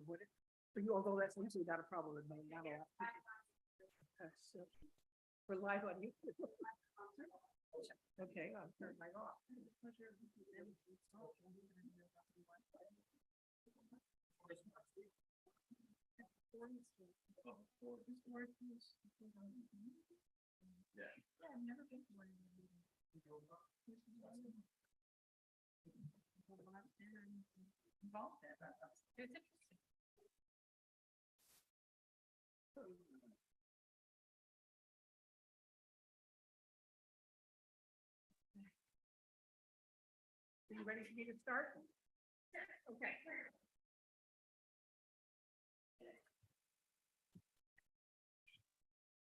problem with it. For you, although that's usually not a problem in Maine, not a lot. So we're live on YouTube. Okay, I'll turn mine off. Yeah, I've never been to one of these. Involved in that. It's interesting. Are you ready for me to start? Okay.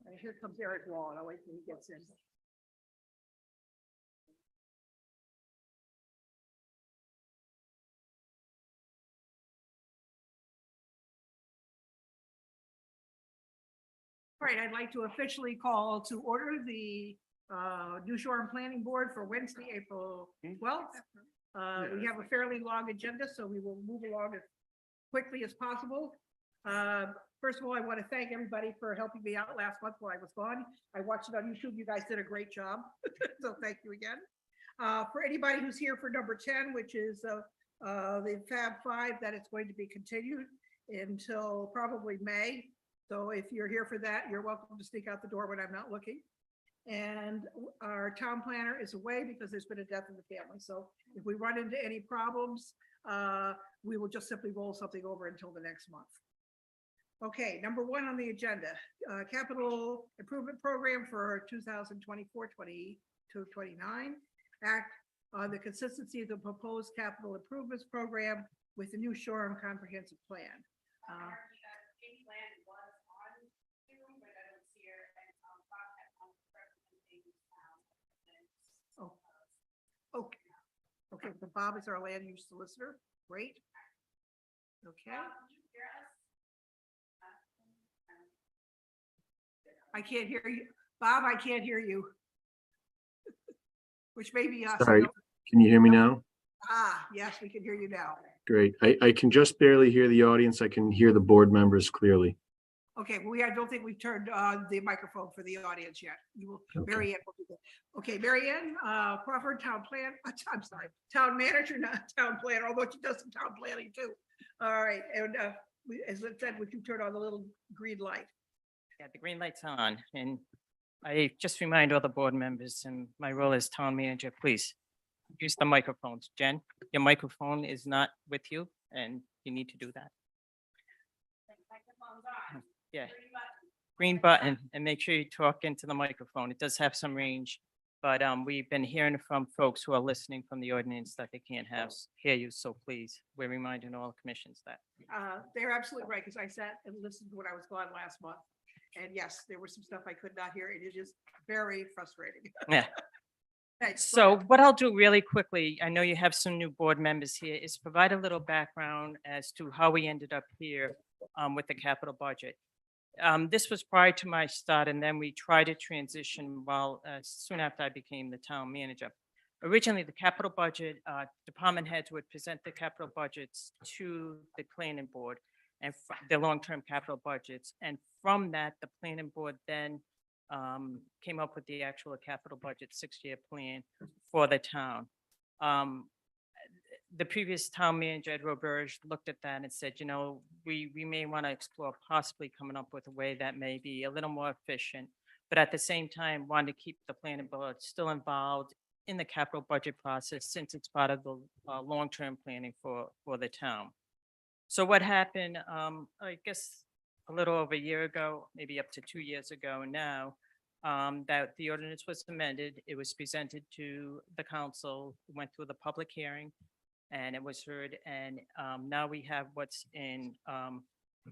All right, here comes Eric Wall, and I'll wait till he gets in. All right, I'd like to officially call to order the New Shore Planning Board for Wednesday, April 12th. We have a fairly long agenda, so we will move along as quickly as possible. First of all, I want to thank everybody for helping me out last month while I was gone. I watched it on YouTube. You guys did a great job. So thank you again. For anybody who's here for number 10, which is the Fab 5, that it's going to be continued until probably May. So if you're here for that, you're welcome to sneak out the door when I'm not looking. And our town planner is away because there's been a death in the family. So if we run into any problems, we will just simply roll something over until the next month. Okay, number 1 on the agenda, capital improvement program for 2024-20 to 29. Act on the consistency of the proposed capital improvements program with the New Shoreham comprehensive plan. Okay. Okay, so Bob is our land use solicitor. Great. Okay. I can't hear you. Bob, I can't hear you. Which may be us. Sorry, can you hear me now? Yes, we can hear you now. Great. I can just barely hear the audience. I can hear the board members clearly. Okay, well, I don't think we've turned on the microphone for the audience yet. You will, Okay. Mary Ann will do that. Okay, Mary Ann Crawford, town plan, I'm sorry, town manager, not town planner, although she does some town planning too. All right, and as I said, would you turn on the little green light? Yeah, the green light's on, and I just remind all the board members and my role as town manager, please use the microphones. Jen, your microphone is not with you and you need to do that. Yeah, green button, and make sure you talk into the microphone. It does have some range, but we've been hearing from folks who are listening from the ordinance that they can't hear you, so please, we're reminding all commissions that. They're absolutely right, because I sat and listened when I was gone last month. And yes, there was some stuff I could not hear. It is just very frustrating. Yeah. Thanks. Go So ahead. what I'll do really quickly, I know you have some new board members here, is provide a little background as to how we ended up here with the capital budget. This was prior to my start, and then we tried to transition while soon after I became the town manager. Originally, the capital budget, department heads would present the capital budgets to the planning board and the long-term capital budgets. And from that, the planning board then came up with the actual capital budget 6-year plan for the town. The previous town manager, Ed Roberge, looked at that and said, you know, we may want to explore possibly coming up with a way that may be a little more efficient, but at the same time, wanted to keep the planning board still involved in the capital budget process since it's part of the long-term planning for the town. So what happened, I guess a little over a year ago, maybe up to 2 years ago now, that the ordinance was amended. It was presented to the council, went through the public hearing, and it was heard. And now we have what's in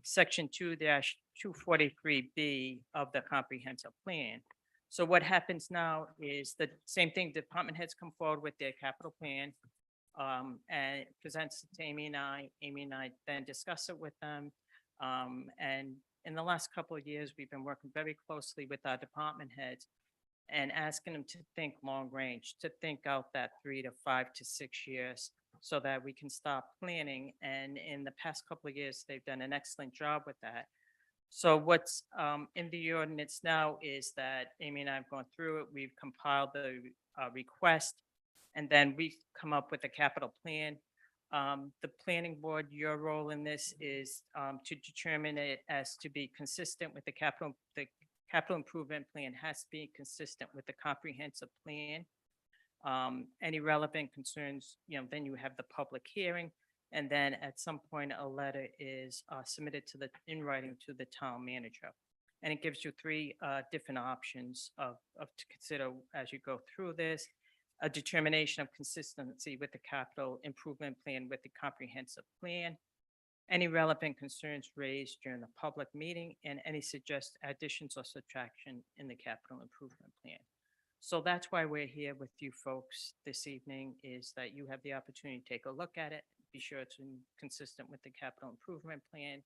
section 2-243B of the comprehensive plan. So what happens now is the same thing, department heads come forward with their capital plan and presents it to Amy and I. Amy and I then discuss it with them. And in the last couple of years, we've been working very closely with our department heads and asking them to think long range, to think out that 3 to 5 to 6 years so that we can stop planning. And in the past couple of years, they've done an excellent job with that. So what's in the ordinance now is that Amy and I have gone through it. We've compiled the request, and then we've come up with a capital plan. The planning board, your role in this is to determine it as to be consistent with the capital improvement plan has to be consistent with the comprehensive plan. Any relevant concerns, then you have the public hearing. And then at some point, a letter is submitted in writing to the town manager. And it gives you three different options to consider as you go through this. A determination of consistency with the capital improvement plan with the comprehensive plan, any relevant concerns raised during the public meeting, and any suggested additions or subtraction in the capital improvement plan. So that's why we're here with you folks this evening, is that you have the opportunity to take a look at it, be sure it's consistent with the capital improvement plan.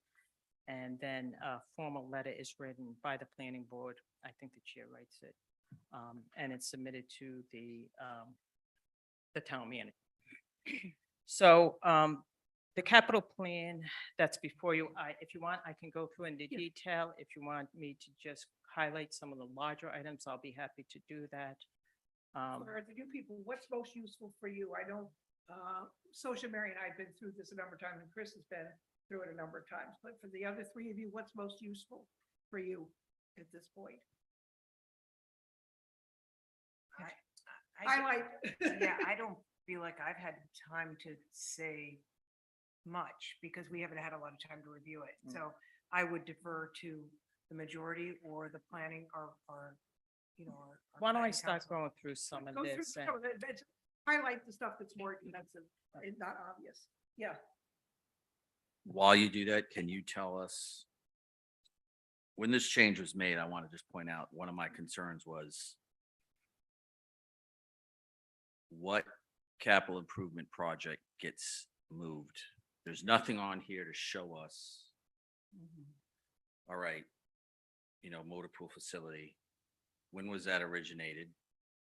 And then a formal letter is written by the planning board. I think the chair writes it. And it's submitted to the town manager. So the capital plan that's before you, if you want, I can go through into detail. If you want me to just highlight some of the larger items, I'll be happy to do that. For the new people, what's most useful for you? I know Social Mary and I have been through this a number of times, and Chris has been through it a number of times. But for the other three of you, what's most useful for you at this point? Highlight. Yeah, I don't feel like I've had time to say much because we haven't had a lot of time to review it. So I would defer to the majority or the planning or our Why don't I planning start council. going through some of Go through this? some of it, but highlight the stuff that's more expensive and not obvious. Yeah. While you do that, can you tell us, when this change was made, I want to just point out, one of my concerns was what capital improvement project gets moved? There's nothing on here to show us, all right, motor pool facility. When was that originated?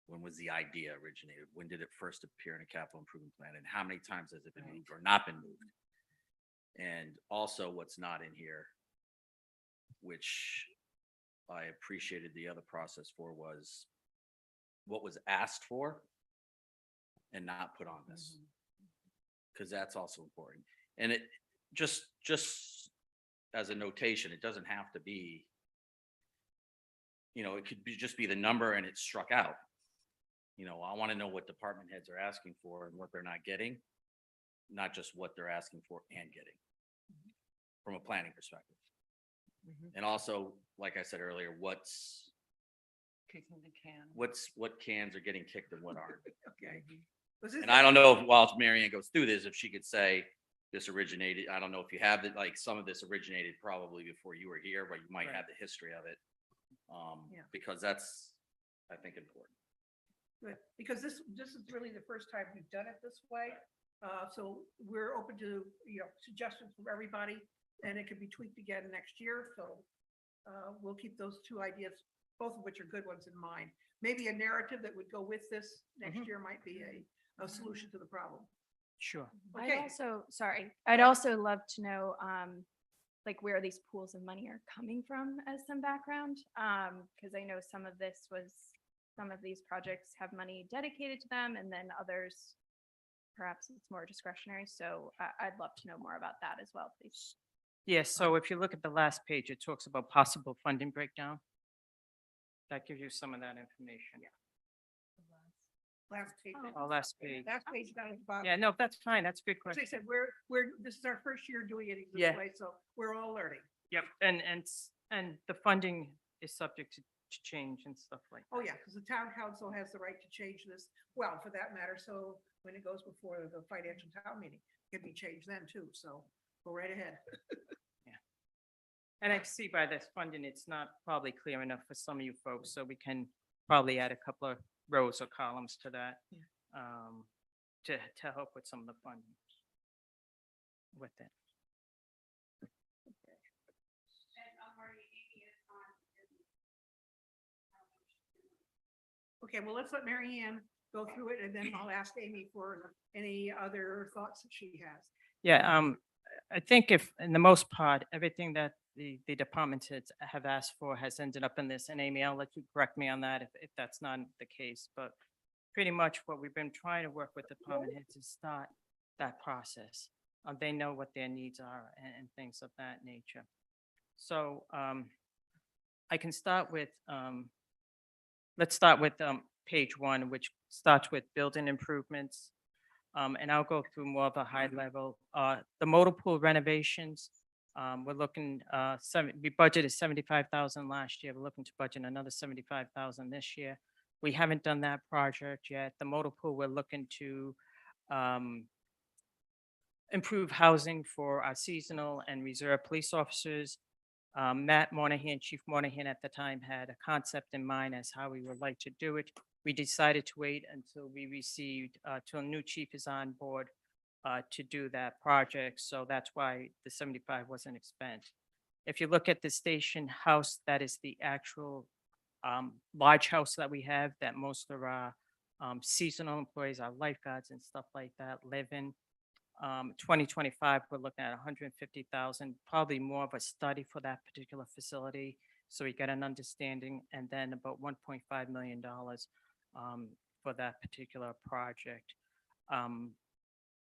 When was the idea originated? When did it first appear in a capital improvement plan? And how many times has it been moved or not been moved? And also what's not in here, which I appreciated the other process for, was what was asked for and not put on this. Because that's also important. And it just as a notation, it doesn't have to be, it could be just be the number and it's struck out. I want to know what department heads are asking for and what they're not getting, not just what they're asking for and getting from a planning perspective. And also, like I said earlier, what's Kicking the can. what cans are getting kicked and what aren't. Okay. Was this- And I don't know if while Marianne goes through this, if she could say this originated, I don't know if you have it, like some of this originated probably before you were here, but you might Right. have the history of it. Yeah. Because that's, I think, important. Good, because this is really the first time we've done it this way. So we're open to, suggestions from everybody, and it can be tweaked again next year. So we'll keep those two ideas, both of which are good ones, in mind. Maybe a narrative that would go with this next year might be a solution to the problem. Sure. Okay. I'd also love to know, like where these pools of money are coming from as some background. Because I know some of these projects have money dedicated to them, and then others, perhaps it's more discretionary. So I'd love to know more about that as well, please. Yes, so if you look at the last page, it talks about possible funding breakdown. That gives you some of that information. Last page. Oh, last page. Last page down at the bottom. Yeah, no, that's fine. That's a good As I question. said, this is our first year doing it Yeah. this way, so we're all learning. Yep, and the funding is subject to change and stuff like that. Oh, yeah, because the town council has the right to change this, well, for that matter, so when it goes before the financial town meeting, it can be changed then too, so go right ahead. And I see by this funding, it's not probably clear enough for some of you folks, so we can probably add a couple of rows or columns to that. To help with some of the funding. With it. Okay, well, let's let Mary Ann go through it, and then I'll ask Amy for any other thoughts that she has. Yeah, I think if, in the most part, everything that the department heads have asked for has ended up in this, and Amy, I'll let you correct me on that if that's not the case, but pretty much what we've been trying to work with department heads is start that process. They know what their needs are and things of that nature. So, I can start with, let's start with, page 1, which starts with building improvements. And I'll go through more of a high level. The motor pool renovations, we're looking, we budgeted 75,000 last year. We're looking to budget another 75,000 this year. We haven't done that project yet. The motor pool, we're looking to improve housing for our seasonal and reserve police officers. Matt Monahan, Chief Monahan at the time, had a concept in mind as how we would like to do it. We decided to wait until we received, till a new chief is on board to do that project. So that's why the 75 wasn't expended. If you look at the station house, that is the actual large house that we have that most of our seasonal employees, our lifeguards and stuff like that live in. 2025, we're looking at 150,000, probably more of a study for that particular facility. So we get an understanding, and then about $1.5 million for that particular project.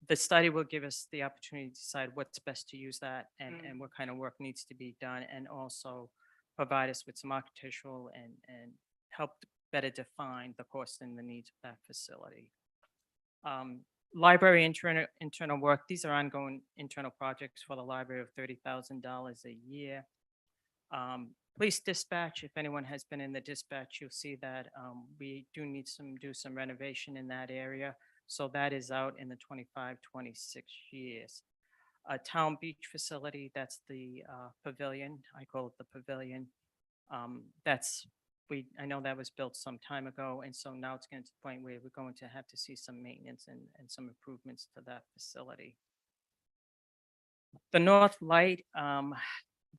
The study will give us the opportunity to decide what's best to use that and what kind of work needs to be done, and also provide us with some architectural and help better define the cost and the needs of that facility. Library internal work, these are ongoing internal projects for the library of $30,000 a year. Police dispatch, if anyone has been in the dispatch, you'll see that we do need do some renovation in that area. So that is out in the 25, 26 years. A town beach facility, that's the pavilion. I call it the pavilion. I know that was built some time ago, and so now it's getting to the point where we're going to have to see some maintenance and some improvements to that facility. The North Light,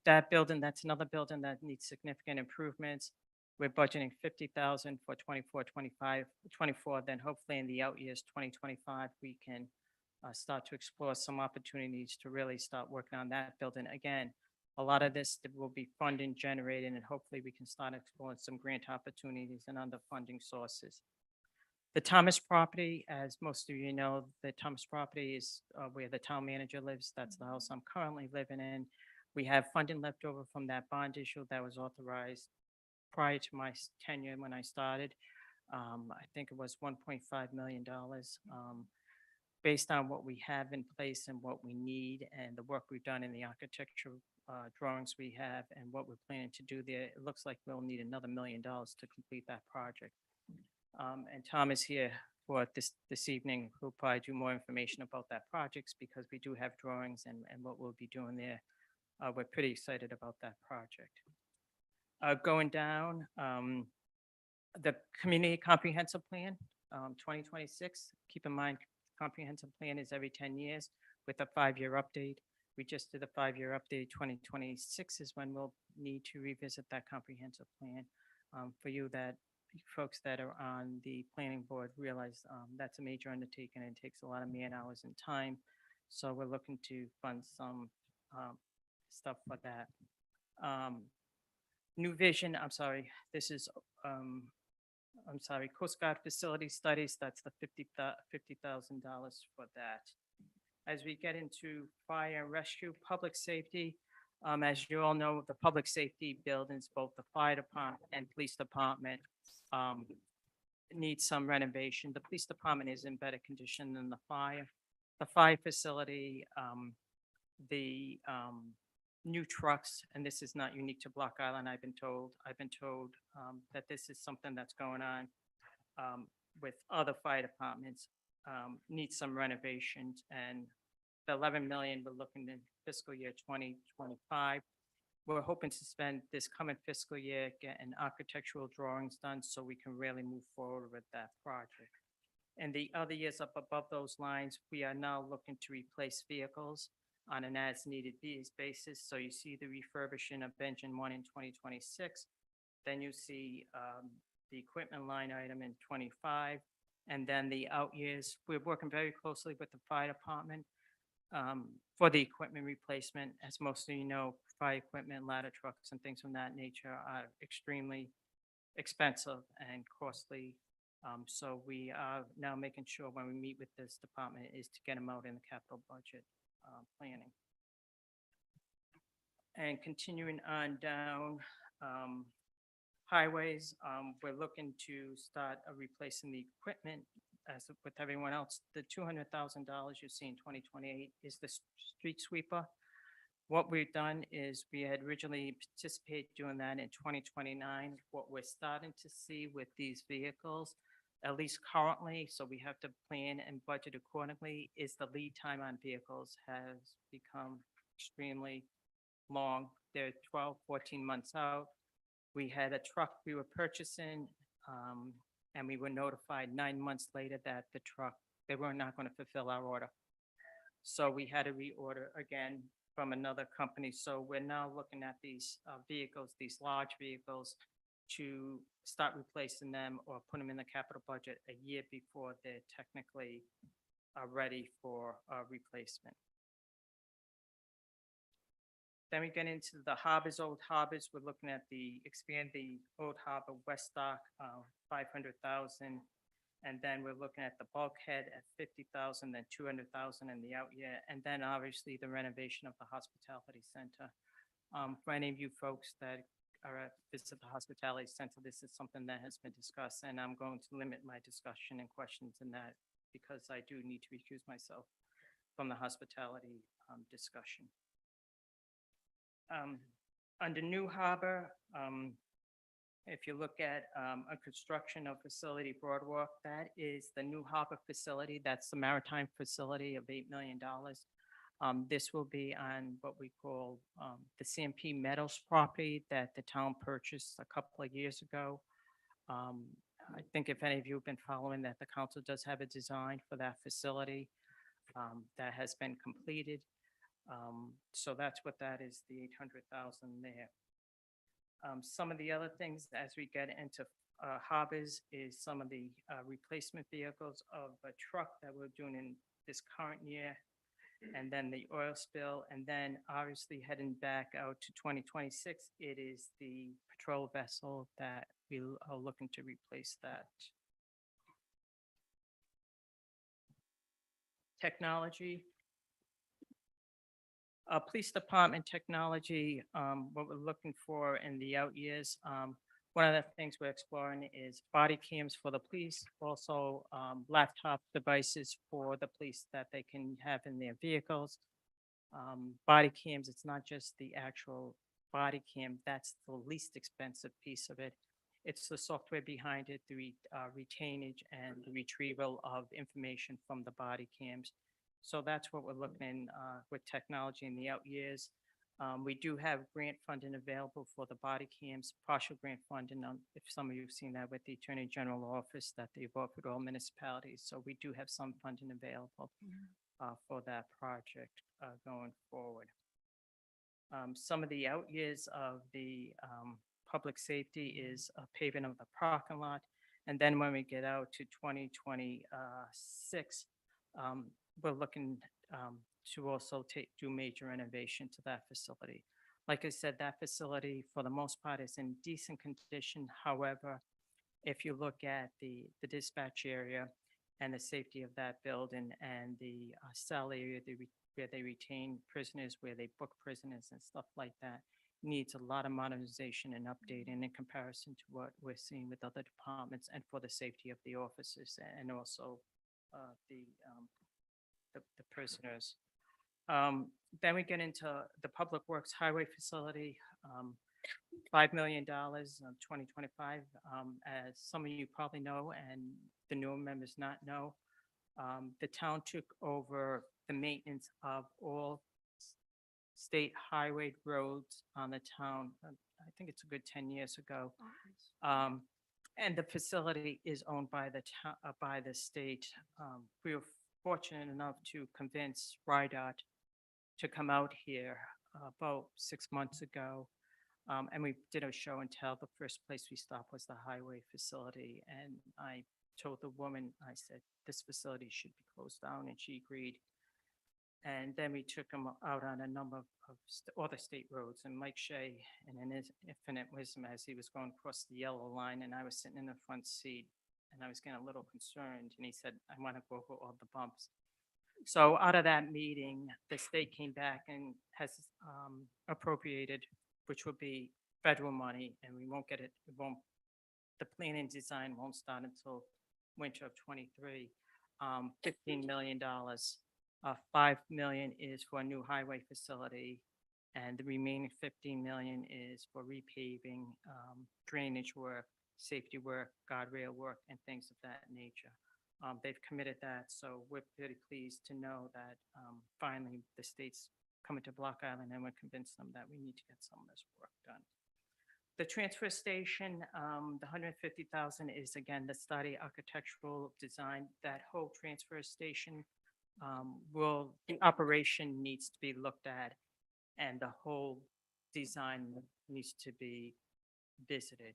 that building, that's another building that needs significant improvements. We're budgeting 50,000 for 24, then hopefully in the out years, 2025, we can start to explore some opportunities to really start working on that building. Again, a lot of this will be funding generated, and hopefully we can start exploring some grant opportunities and other funding sources. The Thomas property, as most of you know, the Thomas property is where the town manager lives. That's the house I'm currently living in. We have funding left over from that bond issue that was authorized prior to my tenure when I started. I think it was $1.5 million. Based on what we have in place and what we need and the work we've done in the architectural drawings we have and what we're planning to do there, it looks like we'll need another $1 million to complete that project. And Tom is here for this evening. He'll probably do more information about that project because we do have drawings and what we'll be doing there. We're pretty excited about that project. Going down, the Community Comprehensive Plan, 2026. Keep in mind, comprehensive plan is every 10 years with a 5-year update. We just did a 5-year update. 2026 is when we'll need to revisit that comprehensive plan. For you folks that are on the planning board realize that's a major undertaking and it takes a lot of man hours and time. So we're looking to fund some stuff for that. New Vision, I'm sorry, this is, Coast Guard facility studies, that's the $50,000 for that. As we get into fire and rescue, public safety, as you all know, the public safety buildings, both the fire department and police department, need some renovation. The police department is in better condition than the fire. The fire facility, the new trucks, and this is not unique to Block Island, I've been told that this is something that's going on with other fire departments, needs some renovations, and the 11 million we're looking in fiscal year 2025. We're hoping to spend this coming fiscal year getting architectural drawings done so we can really move forward with that project. And the other years up above those lines, we are now looking to replace vehicles on an as-needed basis. So you see the refurbishing of Engine 1 in 2026. Then you see the equipment line item in 25. And then the out years, we're working very closely with the fire department for the equipment replacement. As most of you know, fire equipment, ladder trucks and things of that nature are extremely expensive and costly. So we are now making sure when we meet with this department is to get them out in the capital budget planning. And continuing on down, highways, we're looking to start replacing the equipment as with everyone else. The $200,000 you see in 2028 is the street sweeper. What we've done is we had originally participated doing that in 2029. What we're starting to see with these vehicles, at least currently, so we have to plan and budget accordingly, is the lead time on vehicles has become extremely long. They're 12, 14 months out. We had a truck we were purchasing, and we were notified 9 months later that the truck, they were not going to fulfill our order. So we had to reorder again from another company. So we're now looking at these vehicles, these large vehicles, to start replacing them or put them in the capital budget a year before they're technically ready for replacement. Then we get into the harbors, old harbors. We're looking at expand the old harbor West Dock, 500,000. And then we're looking at the bulkhead at 50,000, then 200,000 in the out year. And then obviously the renovation of the hospitality center. For any of you folks that are at visit the hospitality center, this is something that has been discussed, and I'm going to limit my discussion and questions in that because I do need to recuse myself from the hospitality discussion. Under New Harbor, if you look at a construction of facility Broadwalk, that is the New Harbor facility. That's the maritime facility of $8 million. This will be on what we call the CMP Meadows property that the town purchased a couple of years ago. I think if any of you have been following that, the council does have a design for that facility that has been completed. So that's what that is, the 800,000 there. Some of the other things as we get into harbors is some of the replacement vehicles of a truck that we're doing in this current year, and then the oil spill, and then obviously heading back out to 2026, it is the patrol vessel that we are looking to replace that. Technology. Police department technology, what we're looking for in the out years. One of the things we're exploring is body cams for the police, also laptop devices for the police that they can have in their vehicles. Body cams, it's not just the actual body cam, that's the least expensive piece of it. It's the software behind it, the retainage and the retrieval of information from the body cams. So that's what we're looking with technology in the out years. We do have grant funding available for the body cams, partial grant funding, if some of you have seen that with the Attorney General office that they've offered all municipalities. So we do have some funding available for that project going forward. Some of the out years of the public safety is paving of the parking lot. And then when we get out to 2026, we're looking to also do major renovation to that facility. Like I said, that facility, for the most part, is in decent condition. However, if you look at the dispatch area and the safety of that building and the cell area where they retain prisoners, where they book prisoners and stuff like that, needs a lot of modernization and updating in comparison to what we're seeing with other departments and for the safety of the officers and also the prisoners. Then we get into the Public Works Highway Facility, $5 million in 2025. As some of you probably know, and the newer members not know, the town took over the maintenance of all state highway roads on the town. I think it's a good 10 years ago. And the facility is owned by the by the state. We were fortunate enough to convince RIDOT to come out here about 6 months ago. And we did a show and tell. The first place we stopped was the highway facility. And I told the woman, I said, this facility should be closed down, and she agreed. And then we took him out on a number of other state roads, and Mike Shea, and in his infinite wisdom, as he was going across the yellow line, and I was sitting in the front seat, and I was getting a little concerned, and he said, I want to go over all the bumps. So out of that meeting, the state came back and has appropriated, which will be federal money, and we won't get it, the plan and design won't start until winter of '23, $15 million. 5 million is for a new highway facility, and the remaining 15 million is for repaving, drainage work, safety work, guardrail work, and things of that nature. They've committed that, so we're pretty pleased to know that finally the state's coming to Block Island, and we're convinced them that we need to get some of this work done. The transfer station, the 150,000 is again the study architectural design. That whole transfer station the operation needs to be looked at, and the whole design needs to be visited.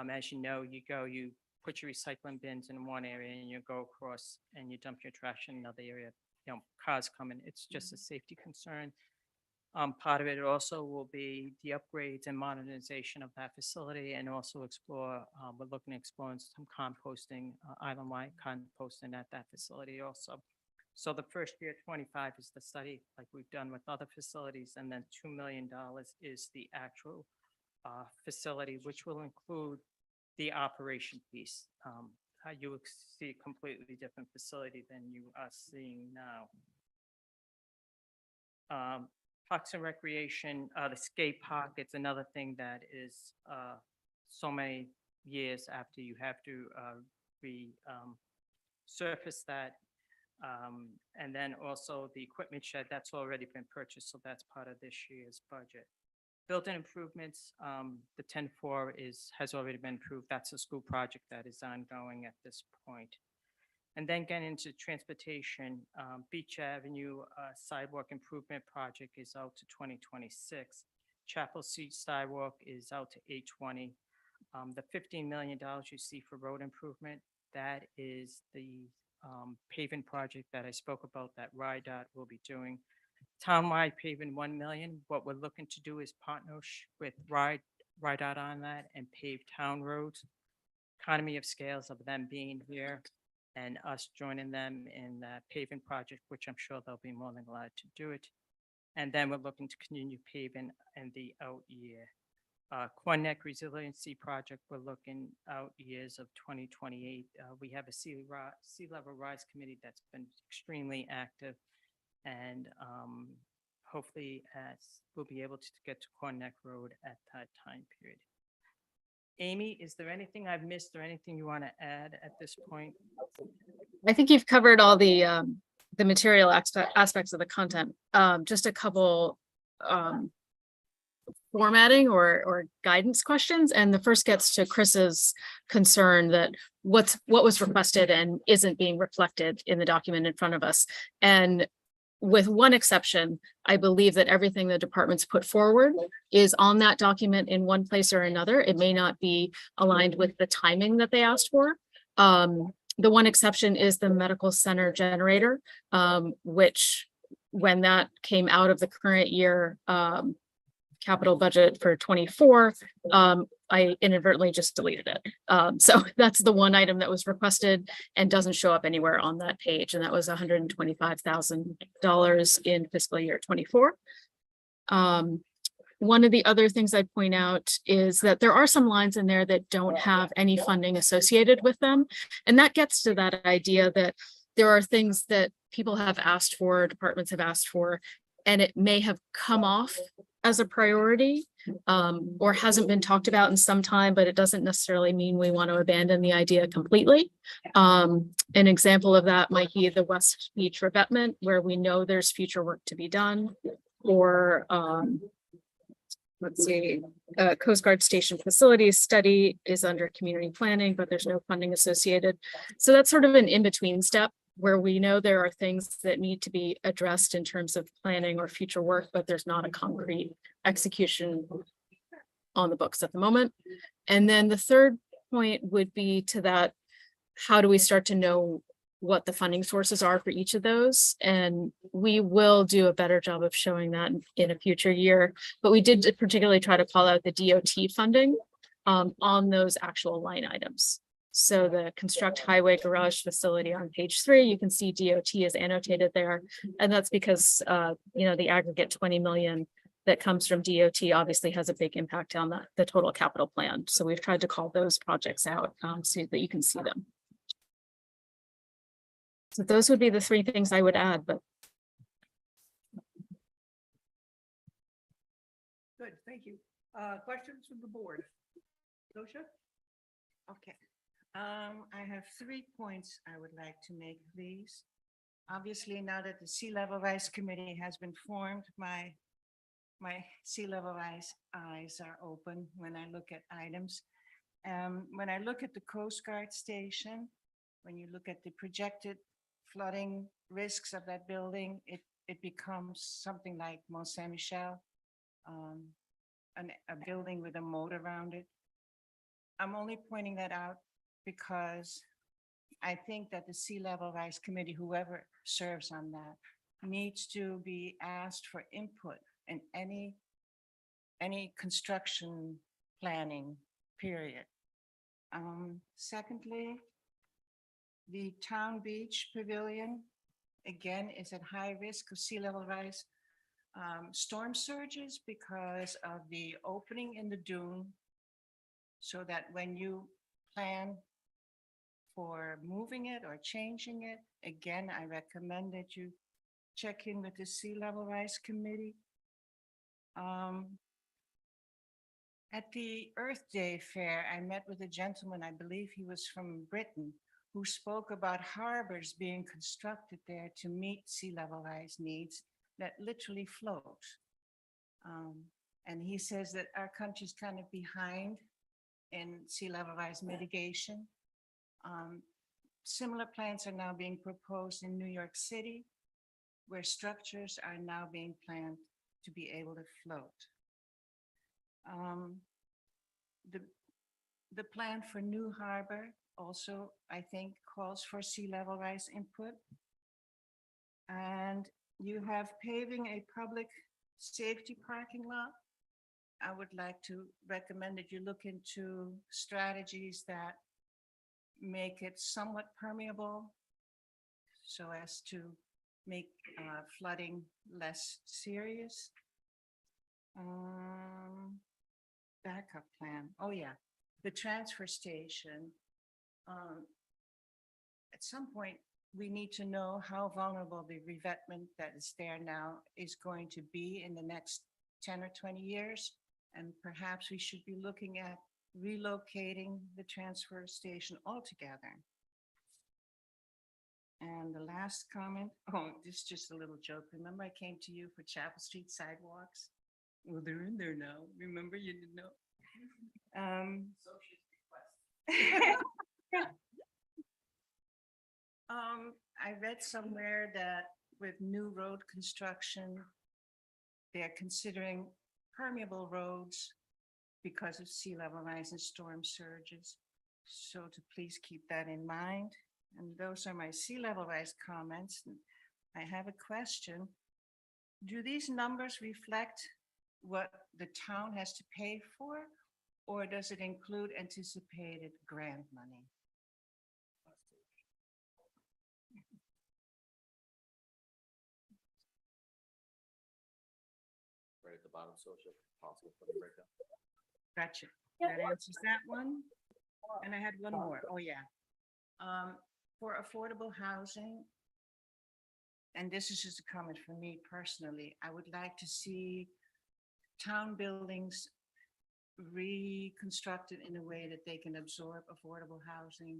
As you know, you put your recycling bins in one area and you go across and you dump your trash in another area. You know, cars coming, it's just a safety concern. Part of it also will be the upgrades and modernization of that facility, and also explore, we're looking at exploring some composting, island-wide composting at that facility also. So the first year, 25, is the study, like we've done with other facilities, and then $2 million is the actual facility, which will include the operation piece. How you will see a completely different facility than you are seeing now. Parks and Recreation, the skate park, it's another thing that is so many years after you have to resurface that. And then also the equipment shed, that's already been purchased, so that's part of this year's budget. Building improvements, the 10-4 has already been approved. That's a school project that is ongoing at this point. And then getting into transportation, Beach Avenue sidewalk improvement project is out to 2026. Chapel Street sidewalk is out to 8/20. The $15 million you see for road improvement, that is the paving project that I spoke about that RIDOT will be doing. Townwide paving, 1 million. What we're looking to do is partner with RIDOT on that and pave town roads. Economy of scales of them being here and us joining them in that paving project, which I'm sure they'll be more than glad to do it. And then we're looking to continue paving in the out year. Quan Neck Resiliency Project, we're looking out years of 2028. We have a sea level rise committee that's been extremely active, and hopefully we'll be able to get to Quan Neck Road at that time period. Amy, is there anything I've missed or anything you want to add at this point? I think you've covered all the material aspects of the content. Just a couple formatting or guidance questions. And the first gets to Chris's concern that what was requested and isn't being reflected in the document in front of us. And with one exception, I believe that everything the departments put forward is on that document in one place or another. It may not be aligned with the timing that they asked for. The one exception is the medical center generator, which when that came out of the current year capital budget for 24, I inadvertently just deleted it. So that's the one item that was requested and doesn't show up anywhere on that page. And that was $125,000 in fiscal year 24. One of the other things I'd point out is that there are some lines in there that don't have any funding associated with them. And that gets to that idea that there are things that people have asked for, departments have asked for, and it may have come off as a priority or hasn't been talked about in some time, but it doesn't necessarily mean we want to abandon the idea completely. An example of that might be the West Beach revetment, where we know there's future work to be done, or let's see, Coast Guard Station Facilities Study is under community planning, but there's no funding associated. So that's sort of an in-between step where we know there are things that need to be addressed in terms of planning or future work, but there's not a concrete execution on the books at the moment. And then the third point would be to that how do we start to know what the funding sources are for each of those? And we will do a better job of showing that in a future year. But we did particularly try to call out the DOT funding on those actual line items. So the construct highway garage facility on page 3, you can see DOT is annotated there. And that's because, the aggregate 20 million that comes from DOT obviously has a big impact on the total capital plan. So we've tried to call those projects out so that you can see them. So those would be the 3 things I would add, but Good, thank you. Questions from the board? Dosha? Okay. I have 3 points I would like to make, please. Obviously, now that the Sea Level Rise Committee has been formed, my sea level eyes are open when I look at items. When I look at the Coast Guard station, when you look at the projected flooding risks of that building, it becomes something like Mont Saint Michel, a building with a moat around it. I'm only pointing that out because I think that the Sea Level Rise Committee, whoever serves on that, needs to be asked for input in any construction planning period. Secondly, the Town Beach Pavilion, again, is at high risk of sea level rise. Storm surges because of the opening in the dune, so that when you plan for moving it or changing it, again, I recommend that you check in with the Sea Level Rise Committee. At the Earth Day Fair, I met with a gentleman, I believe he was from Britain, who spoke about harbors being constructed there to meet sea level rise needs that literally float. And he says that our country's kind of behind in sea level rise mitigation. Similar plans are now being proposed in New York City, where structures are now being planned to be able to float. The plan for New Harbor also, I think, calls for sea level rise input. And you have paving a public safety parking lot. I would like to recommend that you look into strategies that make it somewhat permeable so as to make flooding less serious. Backup plan. Oh yeah, the transfer station. At some point, we need to know how vulnerable the revetment that is there now is going to be in the next 10 or 20 years. And perhaps we should be looking at relocating the transfer station altogether. And the last comment, this is just a little joke. Remember I came to you for Chapel Street sidewalks? Well, they're in there now. Remember, you didn't know. I read somewhere that with new road construction, they're considering permeable roads because of sea level rise and storm surges. So to please keep that in mind. And those are my sea level rise comments. And I have a question. Do these numbers reflect what the town has to pay for, or does it include anticipated grant money? Right at the bottom, social possible for the breakdown. Gotcha. That answers that one. And I had one more. Oh, yeah. For affordable housing, and this is just a comment for me personally, I would like to see town buildings reconstructed in a way that they can absorb affordable housing.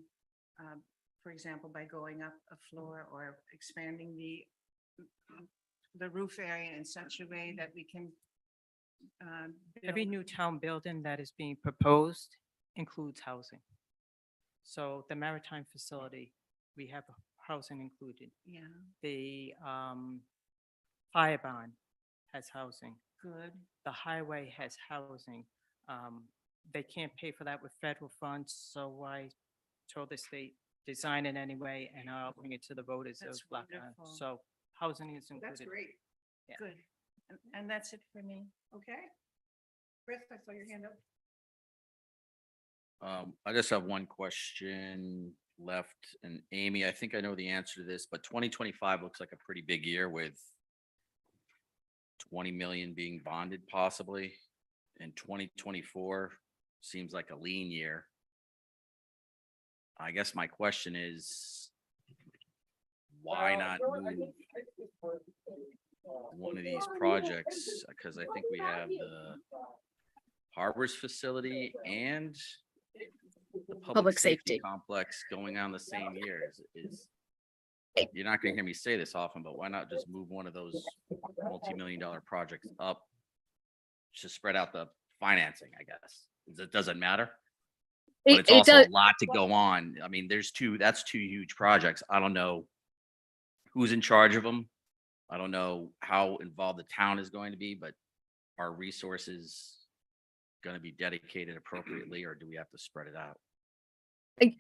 For example, by going up a floor or expanding the roof area in such a way that we can Every build. new town building that is being proposed includes housing. So the maritime facility, we have housing included. Yeah, The fire barn has housing. good. The highway has housing. They can't pay for that with federal funds, so I told the state, design it anyway, and I'll bring it to the voters of That's Black Island. wonderful. So housing is That's included. great. Yeah. Good. And that's it for me. Okay. Chris, I saw your hand up. I just have one question left, and Amy, I think I know the answer to this, but 2025 looks like a pretty big year with 20 million being bonded possibly, and 2024 seems like a lean year. I guess my question is, why not move one of these projects? Because I think we have the Harbors facility and the Public safety. complex going on the same year. You're not gonna hear me say this often, but why not just move one of those multi-million-dollar projects up to spread out the financing, I guess? It doesn't matter. But it's It also does, a lot to go on. I mean, that's two huge projects. I don't know who's in charge of them. I don't know how involved the town is going to be, but are resources going to be dedicated appropriately, or do we have to spread it out?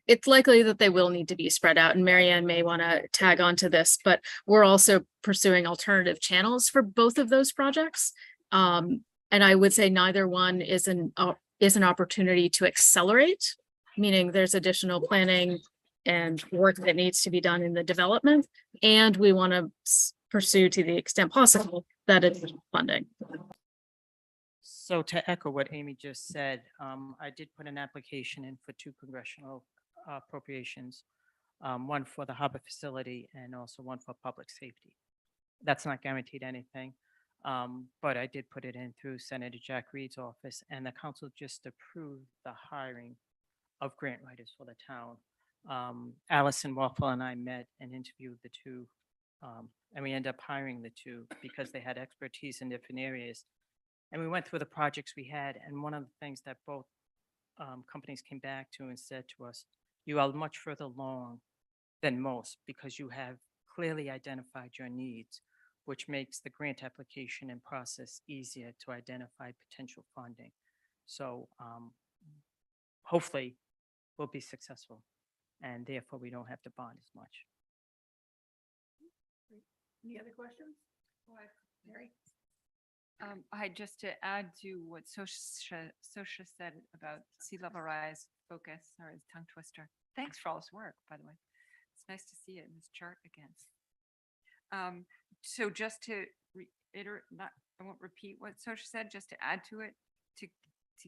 it's likely that they will need to be spread out, and Marianne may want to tag on to this, but we're also pursuing alternative channels for both of those projects. And I would say neither one is an opportunity to accelerate, meaning there's additional planning and work that needs to be done in the development, and we want to pursue to the extent possible that it's funding. So to echo what Amy just said, I did put an application in for 2 congressional appropriations, one for the harbor facility and also one for public safety. That's not guaranteed anything, but I did put it in through Senator Jack Reed's office, and the council just approved the hiring of grant writers for the town. Allison Waffle and I met and interviewed the 2, and we ended up hiring the 2 because they had expertise in different areas. And we went through the projects we had, and one of the things that both companies came back to and said to us, you are much further along than most because you have clearly identified your needs, which makes the grant application and process easier to identify potential funding. So hopefully we'll be successful, and therefore we don't have to bond as much. Any other questions? Mary? Hi, just to add to what Sosha said about sea level rise focus, or his tongue twister. Thanks for all this work, by the way. It's nice to see it in this chart again. So just to reiterate, I won't repeat what Sosha said, just to add to it, to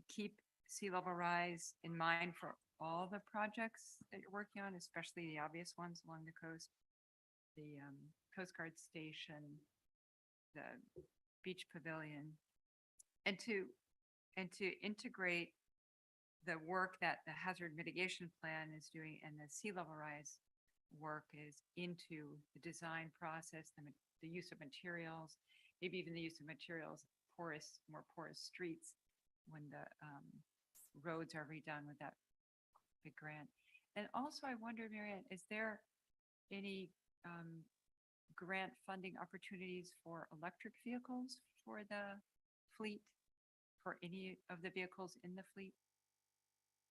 keep sea level rise in mind for all the projects that you're working on, especially the obvious ones along the coast, the Coast Guard station, the beach pavilion, and to integrate the work that the hazard mitigation plan is doing and the sea level rise work is into the design process, the use of materials, maybe even the use of materials, more porous streets when the roads are redone with that big grant. And also I wonder, Marianne, is there any grant funding opportunities for electric vehicles for the fleet, for any of the vehicles in the fleet?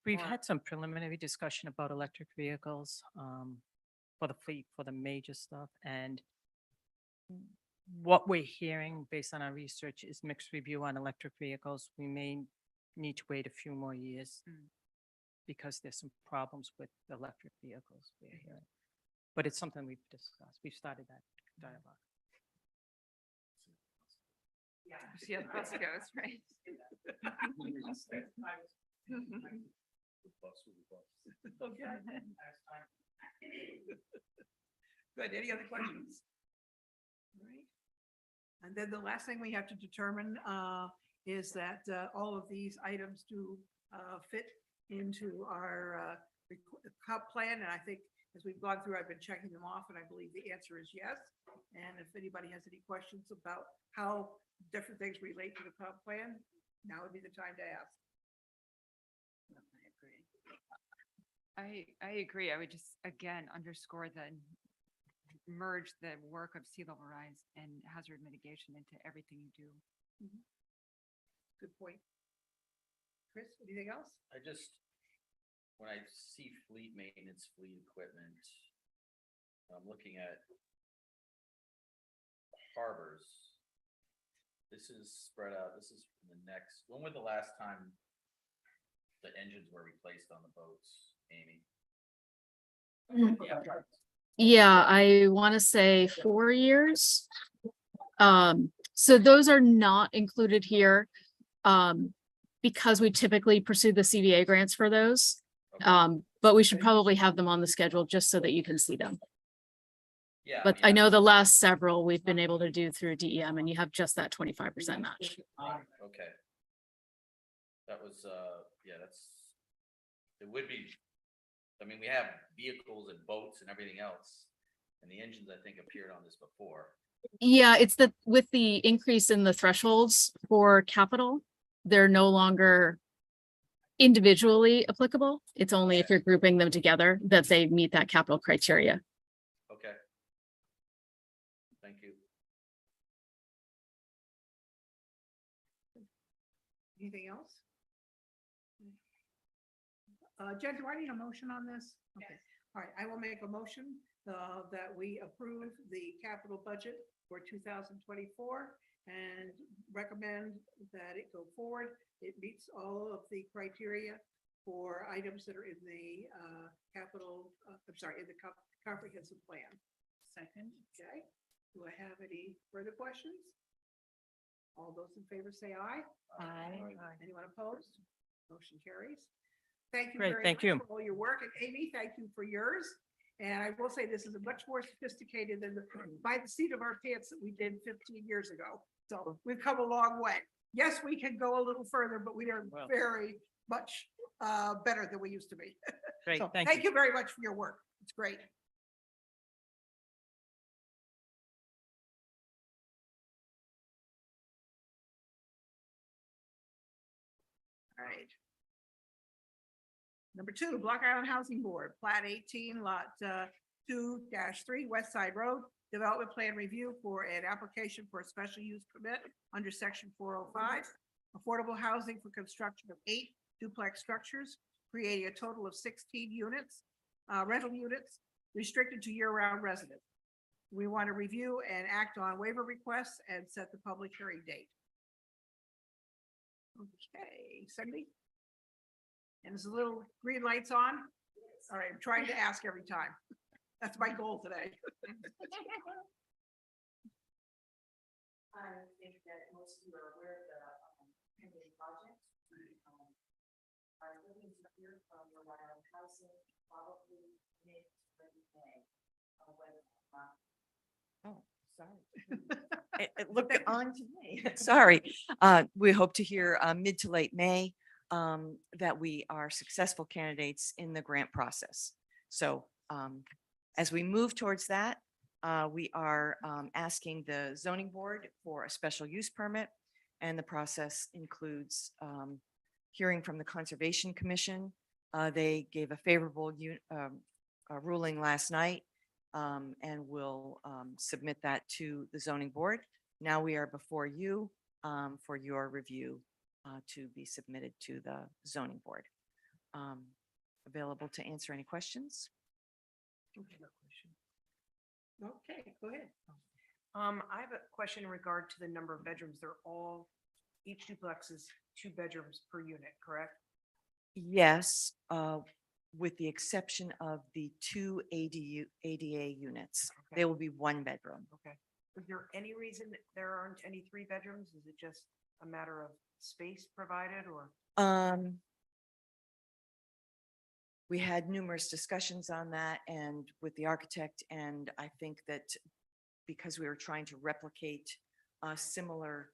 We've Or- had some preliminary discussion about electric vehicles for the fleet, for the major stuff. And what we're hearing based on our research is mixed review on electric vehicles. We may need to wait a few more years Mm. because there's some problems with the electric vehicles we're hearing. But it's something we've discussed. We've started that dialogue. See how the bus goes, right? Okay. Good. Any other questions? All right. And then the last thing we have to determine is that all of these items do fit into our comp plan. And I think as we've gone through, I've been checking them off, and I believe the answer is yes. And if anybody has any questions about how different things relate to the comp plan, now would be the time to ask. I agree. I would just, again, underscore merge the work of sea level rise and hazard mitigation into everything you do. Good point. Chris, anything else? I just, when I see fleet maintenance, fleet equipment, I'm looking at harbors. This is spread out, this is the next, when was the last time the engines were replaced on the boats, Amy? Yeah, I want to say 4 years. So those are not included here. Because we typically pursue the CVA grants for those. Okay. But we should probably have them on the schedule just so that you can see them. Yeah. But mean, I know the last several we've been able to do through DEM and you have just that 25% match. Okay. That was, yeah, it would be, I mean, we have vehicles and boats and everything else. And the engines, I think, appeared on this before. Yeah, it's that with the increase in the thresholds for capital, they're no longer individually applicable. It's only if you're grouping them together that they meet that capital criteria. Okay. Thank you. Anything else? Jen, do I need a motion on this? Okay, all right, I will make a motion that we approve the capital budget for 2024 and recommend that it go forward. It meets all of the criteria for items that are in the capital, I'm sorry, in the comprehensive plan. Second. Okay, do I have any further questions? All those in favor say aye. Aye. Anyone opposed? Motion carries. Thank you Great, very thank much you. for all your work. And Amy, thank you for yours. And I will say this is a much more sophisticated than the by the seat of our pants that we did 15 years ago. So we've come a long way. Yes, we can go a little further, but we are Well. very much better than we used to be. Great, So thank thank you. you very much for your work. It's great. All right. Number 2, Block Island Housing Board, Plat 18, Lot 2-3, West Side Road, Development Plan Review for an application for a special use permit under Section 405. Affordable housing for construction of 8 duplex structures, creating a total of 16 units, rental units, restricted to year-round residents. We want to review and act on waiver requests and set the public hearing date. Okay, Cindy? And there's a little green lights on. All right, I'm trying to ask every time. That's my goal today. I think that most of you are aware of the pending project. Are looking to hear from Rhode Island Housing probably mid May. Oh, sorry. It looked on to me. Sorry. We hope to hear mid to late May that we are successful candidates in the grant process. So as we move towards that, we are asking the zoning board for a special use permit. And the process includes hearing from the Conservation Commission. They gave a favorable ruling last night and will submit that to the zoning board. Now we are before you for your review to be submitted to the zoning board. Available to answer any questions. Okay, go ahead. I have a question in regard to the number of bedrooms. They're all, each duplex is 2 bedrooms per unit, correct? Yes, with the exception of the 2 ADA units. Okay. They will be 1 bedroom. Okay. Is there any reason that there aren't any 3 bedrooms? Is it just a matter of space provided or? We had numerous discussions on that and with the architect, and I think that because we were trying to replicate similar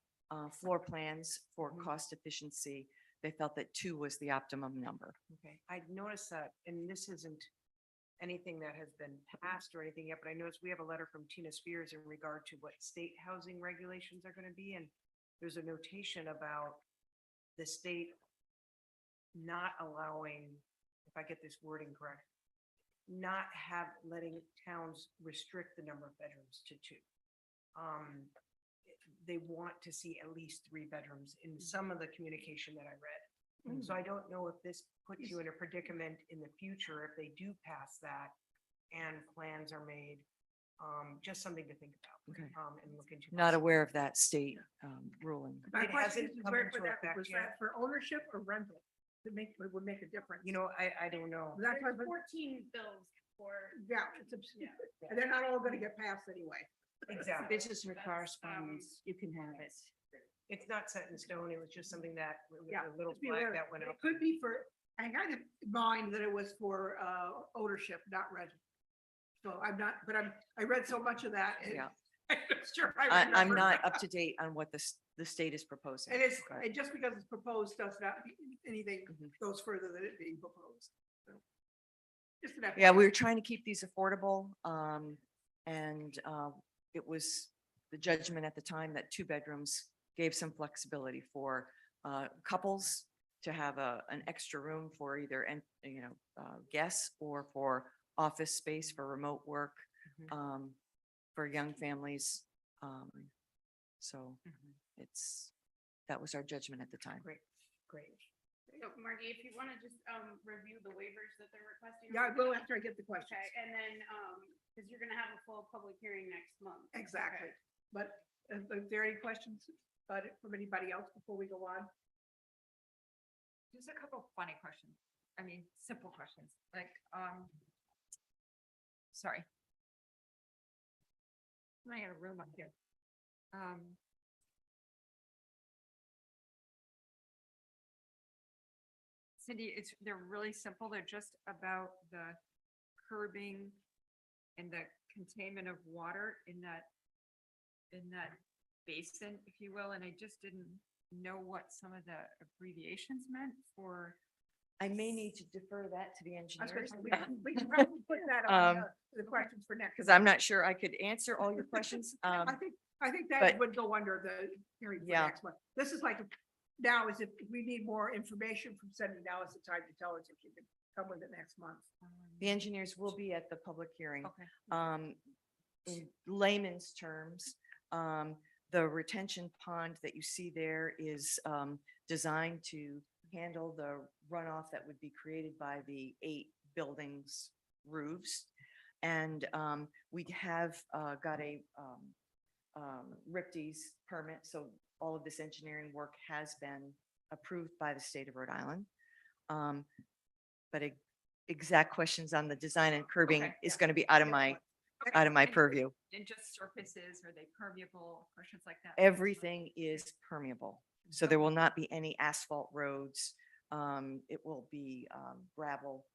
floor plans for cost efficiency, they felt that 2 was the optimum number. Okay, I noticed that, and this isn't anything that has been passed or anything yet, but I noticed we have a letter from Tina Spears in regard to what state housing regulations are going to be, and there's a notation about the state not allowing, if I get this wording correct, not letting towns restrict the number of bedrooms to 2. They want to see at least 3 bedrooms in some of the communication that I read. So I don't know if this puts you in a predicament in the future if they do pass that and plans are made. Just something to think about. Okay. And look into. Not possibly. aware of that state ruling. My It question hasn't is, come where into would that, effect was yet. that for ownership or rental? It would make a difference. You know, I don't know. That's what, 14 bills for. yeah, and they're not all gonna get passed anyway. Exactly. Business or correspondence, you can have it. It's not set in stone. It was just something that, Yeah, a little just be flag aware. that went It up. could be for, I had in mind that it was for ownership, not rental. So I'm not, but I read so much of that. and Yeah. I'm not sure I I'm remember. not up to date on what the state is proposing. And it's, Okay. and just because it's proposed does not, anything Mhm. goes further than it being proposed. So, just an Yeah, we FYI. were trying to keep these affordable, and it was the judgment at the time that 2 bedrooms gave some flexibility for couples to have an extra room for either, guests or for office space for remote work, for young families. So that was our judgment at the time. Great, great. So Margie, if you want to just review the waivers that they're requesting. Yeah, I will after I get the questions. Okay, and then, because you're gonna have a full public hearing next month. Exactly. But is there any questions from anybody else before we go on? Just a couple of funny questions. I mean, simple questions, like, sorry. I got a room up here. Cindy, they're really simple. They're just about the curbing and the containment of water in that basin, if you will, and I just didn't know what some of the abbreviations meant for. I may need to defer that to the I was gonna engineers. say, we can probably put that on the questions for next. Because I'm not sure I could answer all your questions. I think that but- would go under the hearing for Yeah. next month. This is like, now is if we need more information from Cindy, now is the time to tell us if she can come with it next month. The engineers will be at the public hearing. Okay. In layman's terms, the retention pond that you see there is designed to handle the runoff that would be created by the 8 buildings' roofs. And we have got a RIPD's permit, so all of this engineering work has been approved by the state of Rhode Island. But exact questions on the design and curbing Okay, is yeah. going to be out of my And- purview. And just surfaces, are they permeable, questions like that? Everything is permeable, so there will not be any asphalt roads. It will be gravel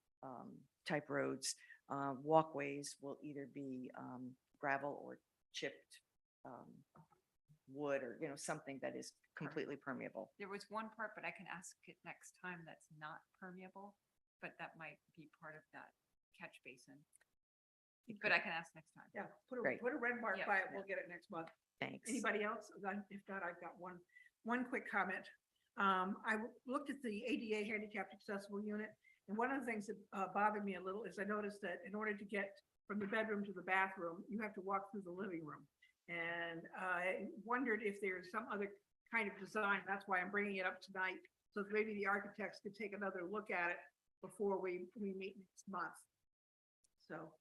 type roads. Walkways will either be gravel or chipped wood, or, something that is completely permeable. There was one part, but I can ask it next time, that's not permeable, but that might be part of that catch basin. But I can ask next time. Yeah, Great. put a red mark Yeah, by it, we'll get it next month. Thanks. Anybody else? Then if not, I've got one quick comment. Looked at the ADA handicapped accessible unit, and one of the things that bothered me a little is I noticed that in order to get from the bedroom to the bathroom, you have to walk through the living room. And I wondered if there's some other kind of design. That's why I'm bringing it up tonight. So that maybe the architects could take another look at it before we meet next month. So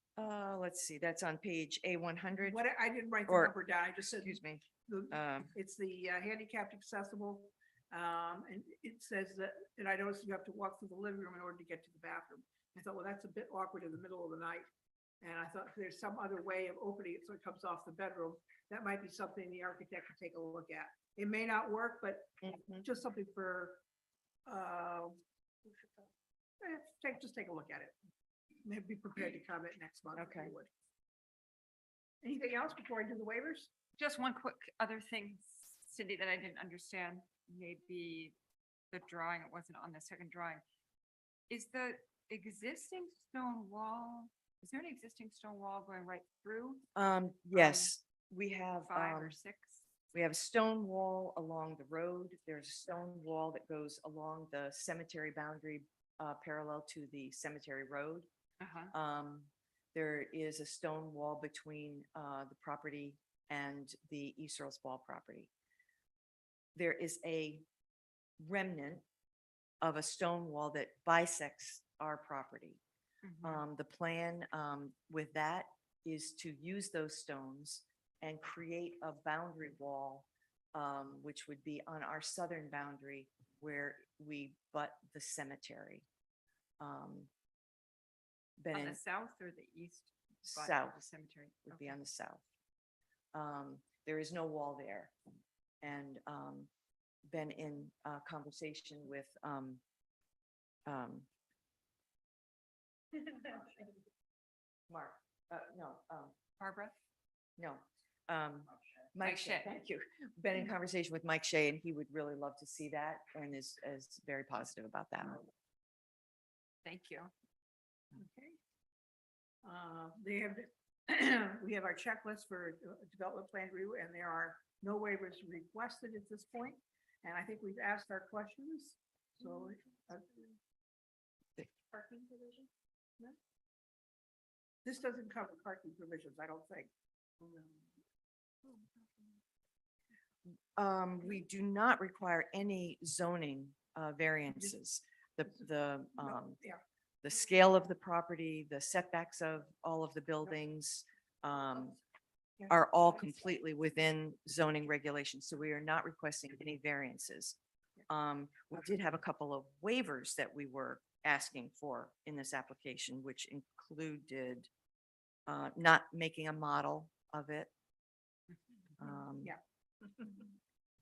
Let's see, that's on page A100. what, I didn't write the Or- number down. I just said. Excuse me. the- It's the handicapped accessible. And it says that, and I noticed you have to walk through the living room in order to get to the bathroom. I thought, well, that's a bit awkward in the middle of the night. And I thought if there's some other way of opening it so it comes off the bedroom. That might be something the architect could take a look at. It may not work, but Mhm. just something for, just take a look at it. Maybe be prepared to comment next month. if you Okay. would. Anything else before I do the waivers? Just one quick other thing, Cindy, that I didn't understand, maybe the drawing, it wasn't on the second drawing. Is the existing stone wall, is there an existing stone wall going right through Yes, we have, 5 or 6? we have a stone wall along the road. There's a stone wall that goes along the cemetery boundary, parallel to the cemetery road. Uh-huh. There is a stone wall between the property and the East Earls Ball property. There is a remnant of a stone wall that bisects our property. Mhm. The plan with that is to use those stones and create a boundary wall, which would be on our southern boundary where we butt the cemetery. On Been the in south or the east? butt of south the cemetery. would be Okay. on the south. There is no wall there. And been in conversation with Mark, no, Barbara? no. Mike Mike Shea, Shea. thank you. Been in conversation with Mike Shea and he would really love to see that and is very positive about that. Thank you. Okay. They have, we have our checklist for development plan review, and there are no waivers requested at this point. And I think we've asked our questions, so. Parking provision? No? This doesn't cover parking provisions, I don't think. We do not require any zoning variances. The Yeah, the scale of the property, the setbacks of all of the buildings Yeah. are all completely within zoning regulations, so we are not requesting any variances. We did have a couple of waivers that we were asking for in this application, which included not making a model of it. Yeah.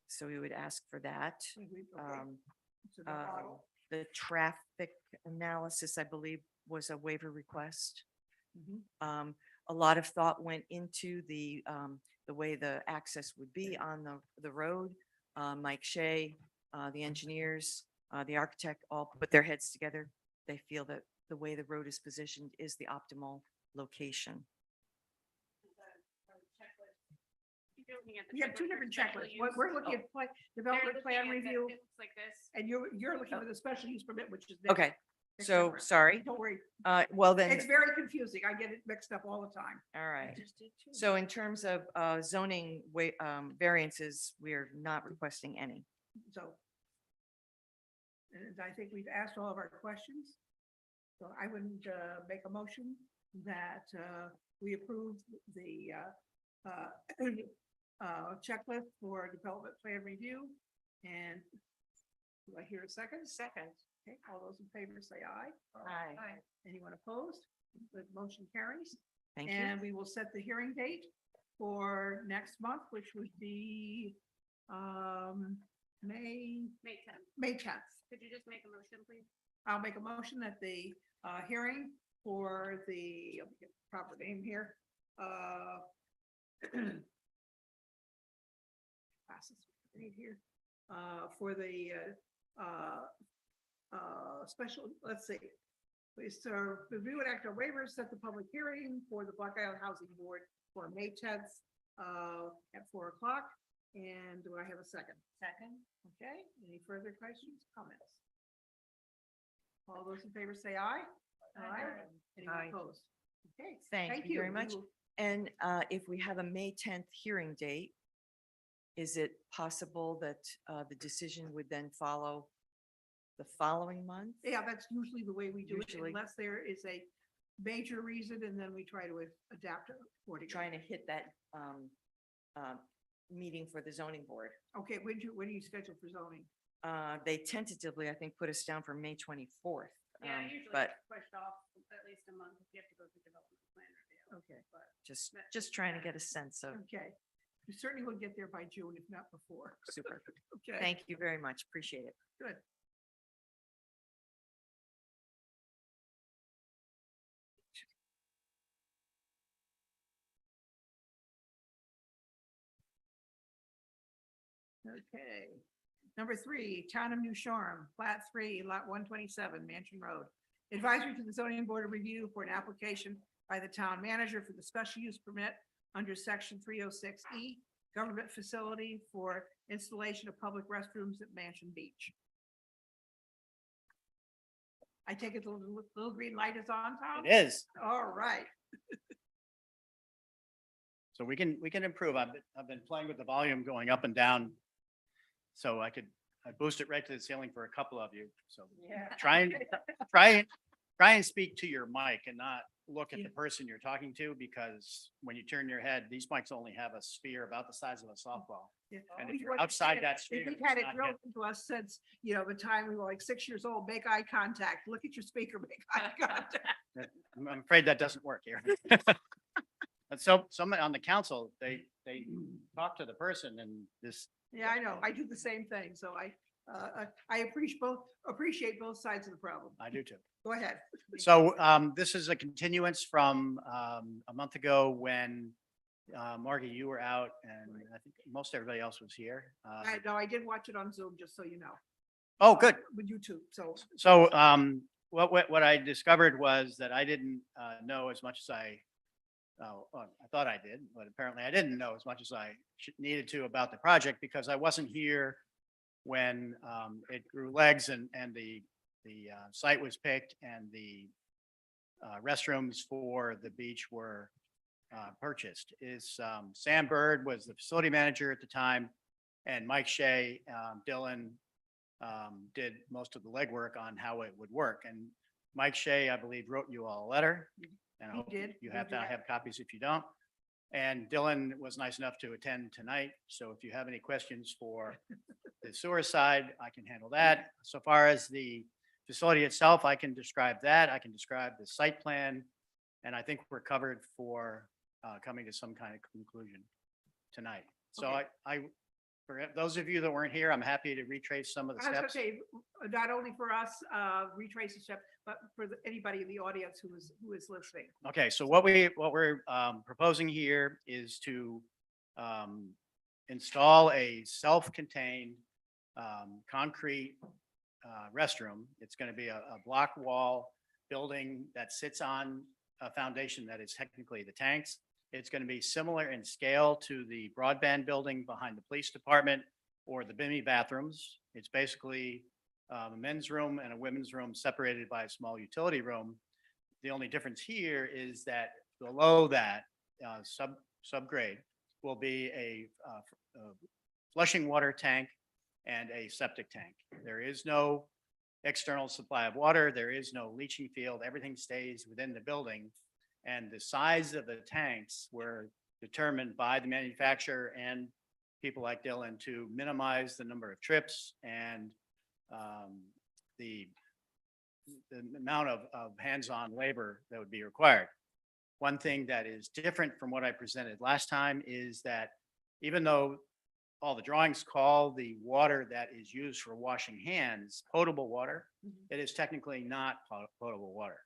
So we would ask for that. Okay. So the Uh, model. The traffic analysis, I believe, was a waiver request. Mhm. A lot of thought went into the way the access would be on the road. Mike Shea, the engineers, the architect all put their heads together. They feel that the way the road is positioned is the optimal location. We have two different checklists. We're looking at development plan review, like this. and you're looking for the special use permit, which is. next- Okay, next so, separate. sorry. Don't worry, Well then, it's very confusing. I get it mixed up all the time. all right. So in terms of zoning variances, we're not requesting any. So. And I think we've asked all of our questions. So I wouldn't make a motion that we approve the checklist for development plan review. And do I hear a second? Second. Okay, all those in favor say aye. Aye. Anyone opposed? The motion carries. Thank you. And we will set the hearing date for next month, which would be May 10th. May 10th. Could you just make a motion, please? I'll make a motion that the hearing for the, let me get the proper name here. Glasses right here. For the special, let's see. Is to review and act on waivers, set the public hearing for the Block Island Housing Board for May 10th at 4 o'clock. And do I have a second? Second. Okay, any further questions, comments? All those in favor say aye. Aye. Anyone Aye. opposed? Okay. Thank you very We much. will- And if we have a May 10th hearing date, is it possible that the decision would then follow the following month? Yeah, that's usually the way we do it, Usually. unless there is a major reason, and then we try to adapt it accordingly. Trying to hit that meeting for the zoning board. Okay, when do you schedule for zoning? They tentatively, I think, put us down for May 24th. Yeah, usually But it's pushed off at least a month if you have to go through development plan review. Okay, just trying to get a sense of, okay. You certainly will get there by June, if not before. super. Okay. Thank you very much. Appreciate it. Good. Okay. Number 3, Town of New Shoreham, Plat 3, Lot 127, Mansion Road. Advisory to the zoning board of review for an application by the town manager for the special use permit under section 306E, government facility for installation of public restrooms at Mansion Beach. I take it the little green light is on, Tom? It is. All right. So we can improve. I've been playing with the volume going up and down. So I could I boosted right to the ceiling for a couple of you, so Yeah. try and speak to your mic and not look at the person you're talking to, because when you turn your head, these mics only have a sphere about the size of a softball. Yeah. And We've if you're wanted to outside say, that sphere, We've it's had it not drilled into us since, the time we were like 6 years old, make eye contact, look at your speaker, make eye contact. I'm afraid that doesn't work here. And so someone on the council, they talk to the person and this, Yeah, I know. I do the same thing. So I appreciate both sides of the problem. I do too. Go ahead. So this is a continuance from a month ago when Margie, you were out and I think most everybody else was here. No, I did watch it on Zoom, just so you know, Oh, good. with YouTube. So So what I discovered was that I didn't know as much as I thought I did, but apparently I didn't know as much as I needed to about the project because I wasn't here when it grew legs and the site was picked and the restrooms for the beach were purchased. Sam Bird was the facility manager at the time, and Mike Shea, Dylan did most of the legwork on how it would work. And Mike Shea, I believe, wrote you all a letter. And I He hope did. you He have did. copies if you don't. And Dylan was nice enough to attend tonight. So if you have any questions for the sewer side, I can handle that. So far as the facility itself, I can describe that. I can describe the site plan. And I think we're covered for coming to some kind of conclusion tonight. So Okay. for those of you that weren't here, I'm happy to retrace some of the I was gonna steps. say, not only for us, retrace the step, but for anybody in the audience who is listening. Okay, so what we're proposing here is to install a self-contained concrete restroom. It's going to be a block wall building that sits on a foundation that is technically the tanks. It's going to be similar in scale to the broadband building behind the police department or the Bimini bathrooms. It's basically a men's room and a women's room separated by a small utility room. The only difference here is that below that subgrade will be a flushing water tank and a septic tank. There is no external supply of water. There is no leaching field. Everything stays within the building. And the size of the tanks were determined by the manufacturer and people like Dylan to minimize the number of trips and the amount of hands-on labor that would be required. One thing that is different from what I presented last time is that even though all the drawings call the water that is used for washing hands potable water, it is technically not potable water.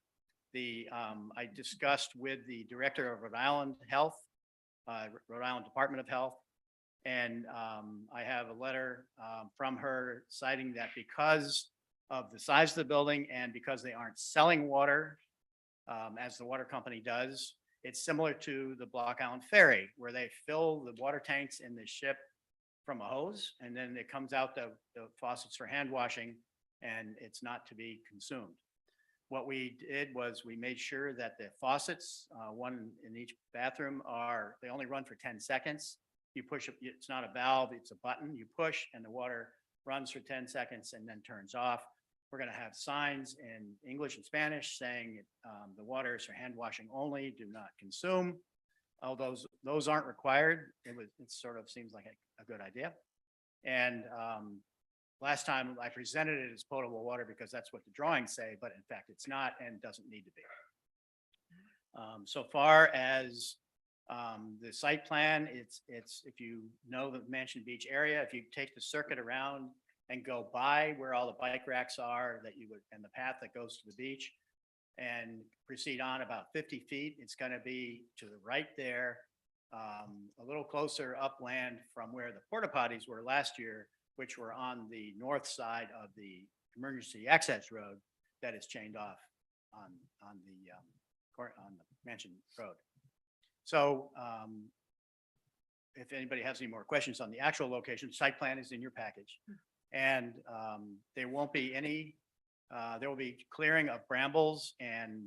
I discussed with the director of Rhode Island Health, Rhode Island Department of Health, and I have a letter from her citing that because of the size of the building and because they aren't selling water as the water company does, it's similar to the Block Island Ferry where they fill the water tanks in the ship from a hose and then it comes out the faucets for hand washing and it's not to be consumed. What we did was we made sure that the faucets, one in each bathroom, they only run for 10 seconds. You push it, it's not a valve, it's a button. You push and the water runs for 10 seconds and then turns off. We're going to have signs in English and Spanish saying the water is for hand washing only, do not consume. Although those aren't required, it sort of seems like a good idea. And last time I presented it as potable water because that's what the drawings say, but in fact it's not and doesn't need to be. So far as the site plan, it's if you know the Mansion Beach area, if you take the circuit around and go by where all the bike racks are and the path that goes to the beach and proceed on about 50 feet, it's going to be to the right there, a little closer upland from where the porta potties were last year, which were on the north side of the emergency access road that is chained off on the Mansion Road. So if anybody has any more questions on the actual location, site plan is in your package. And there won't be any, there will be clearing of brambles and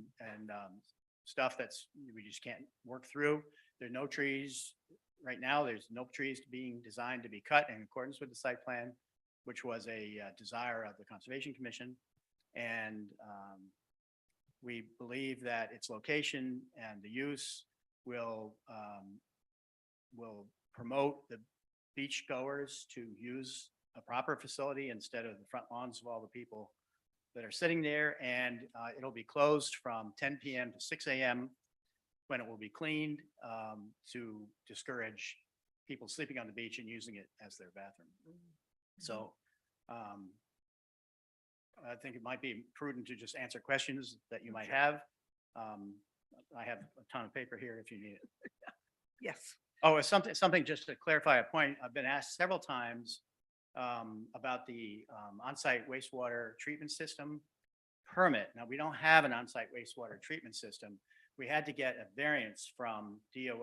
stuff we just can't work through. There are no trees. Right now, there's no trees being designed to be cut in accordance with the site plan. which was a desire of the Conservation Commission. And we believe that its location and the use will promote the beach goers to use a proper facility instead of the front lawns of all the people that are sitting there. And it'll be closed from 10 PM to 6 AM when it will be cleaned to discourage people sleeping on the beach and using it as their bathroom. So I think it might be prudent to just answer questions that you might have. I have a ton of paper here if you need it. Yes. Oh, it's something just to clarify a point. I've been asked several times about the on-site wastewater treatment system permit. Now, we don't have an on-site wastewater treatment system. We had to get a variance from DEM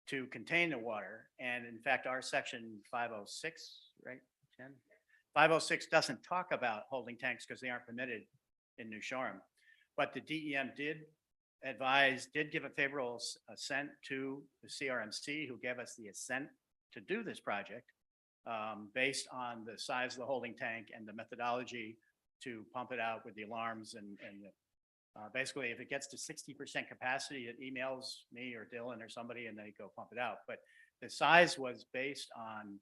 to contain the water. And in fact, our section 506, right, Jen? 506 doesn't talk about holding tanks because they aren't permitted in New Shoreham. But the DEM did give a favorable assent to the CRMC, who gave us the assent to do this project based on the size of the holding tank and the methodology to pump it out with the alarms and basically if it gets to 60% capacity, it emails me or Dylan or somebody and they go pump it out. But the size was based on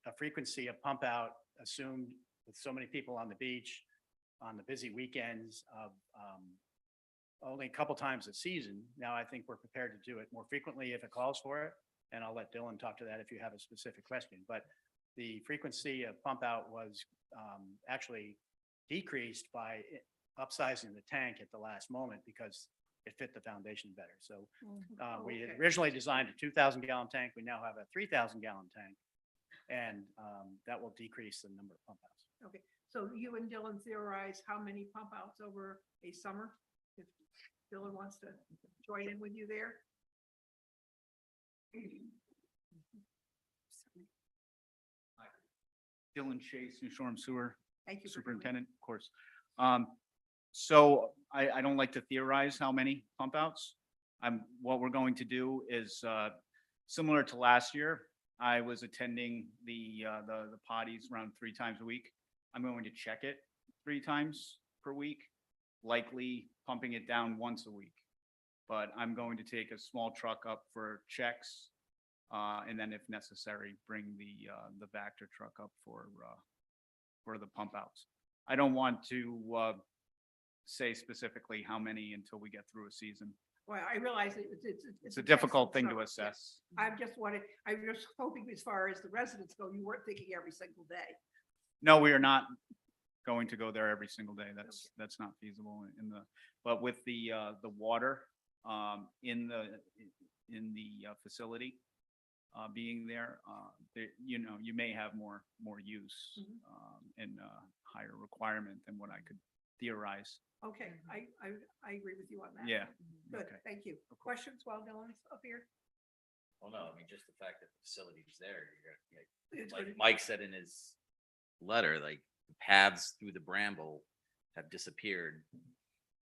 a frequency of pump out assumed with so many people on the beach on the busy weekends of only a couple times a season. Now, I think we're prepared to do it more frequently if it calls for it. And I'll let Dylan talk to that if you have a specific question. But the frequency of pump out was actually decreased by upsizing the tank at the last moment because it fit the foundation better. So we had originally designed a 2,000 gallon tank. We now have a 3,000 gallon tank. And that will decrease the number of pump outs. Okay, so you and Dylan theorize how many pump outs over a summer? If Dylan wants to join in with you there? Dylan Chase, New Shoreham Sewer Thank you. for coming. Superintendent, of course. So I don't like to theorize how many pump outs. What we're going to do is similar to last year. I was attending the potties around 3 times a week. I'm going to check it 3 times per week, likely pumping it down once a week. But I'm going to take a small truck up for checks, and then if necessary, bring the Vector truck up for the pump outs. I don't want to say specifically how many until we get through a season. Well, I realize It's a difficult testing thing to summer. assess. I'm just hoping as far as the residents go, you weren't thinking every single day. No, we are not going to go there every single day. That's not feasible but with the water in the facility being there, you may have more use and higher requirement than what I could theorize. Okay, I agree with you on that. Yeah. Good, Okay. thank you. Questions while Dylan's up here? Well, no, I mean, just the fact that the facility's there, It's like good. Mike said in his letter, like the paths through the bramble have disappeared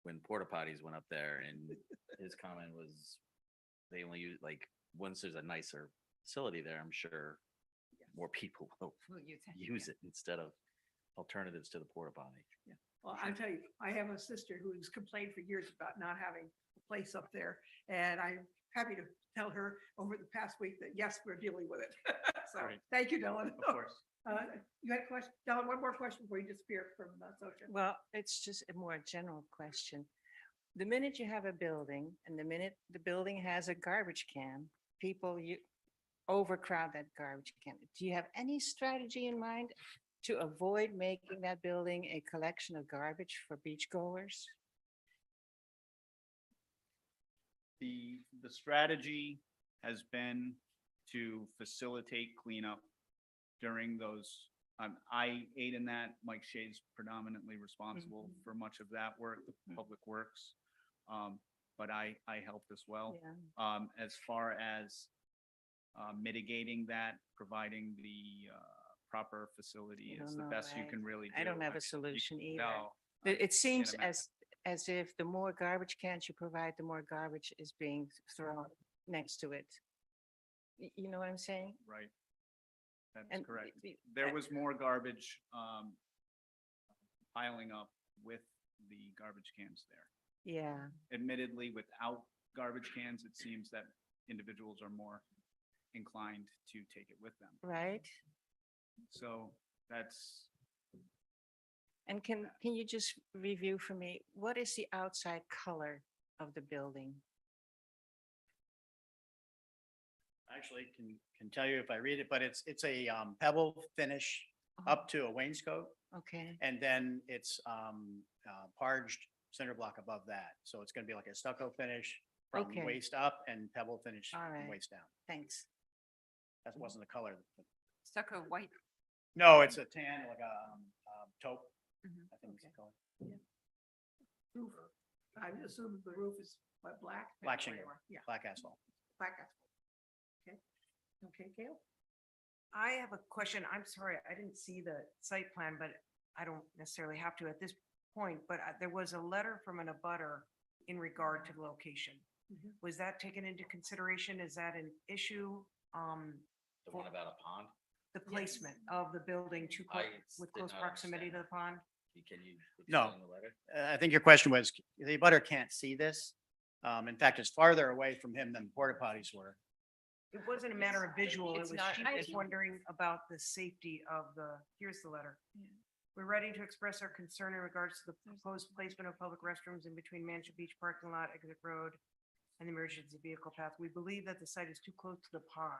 when porta potties went up there, and his comment was they only use, like, once there's a nicer facility there, I'm sure more people will use it instead of alternatives to the porta potty. Well, I'll tell you, I have a sister who has complained for years about not having a place up there. And I'm happy to tell her over the past week that, yes, we're dealing with it. So, Great. thank you, Dylan. Of course. You had a question? Dylan, one more question before you disappear from social. Well, it's just a more general question. The minute you have a building and the minute the building has a garbage can, people overcrowd that garbage can. Do you have any strategy in mind to avoid making that building a collection of garbage for beachgoers? The strategy has been to facilitate cleanup during those. I aid in that. Mike Shea's predominantly responsible for much of that work, the public works. But I helped as well. Yeah. As far as mitigating that, providing the proper facility I is don't the know. best you can really do. I don't have a You solution can either. tell. It seems imagine. as if the more garbage cans you provide, the more garbage is being thrown next to it. You know what I'm saying? Right. And That's correct. the- There was more garbage, piling up with the garbage cans there. Yeah, Admittedly, without garbage cans, it seems that individuals are more inclined to take it with them. right. So that's, And can you just review for me, what is the outside color of the building? Actually, can tell you if I read it, but it's a pebble finish up to a wainscot. Okay, And then it's parged cinder block above that. So it's gonna be like a stucco finish from Okay. waist up and pebble finish All from right. waist down. thanks. That wasn't the color. Stucco white. No, it's a tan, like a taupe, Mhm. I think it's Okay. called. Roof. I would assume the roof is what, black? Black shingle. Yeah, Black asphalt. black asphalt. Okay. Okay, Gail? I have a question. I'm sorry, I didn't see the site plan, but I don't necessarily have to at this point, but there was a letter from an abutter in regard to the location. Mhm. Was that taken into consideration? Is that an issue? The one about a pond? The placement of the building with did close not proximity to the understand. pond? Can you? No. explain the letter? I think your question was, the butter can't see this. In fact, it's farther away from him than porta potties were. It wasn't a matter of visual, it it's was, not- she I was think- wondering about the safety of here's the letter. We're ready to express our concern in regards to the proposed placement of public restrooms in between Mansion Beach parking lot, exit road, and the emergency vehicle path. We believe that the site is too close to the pond,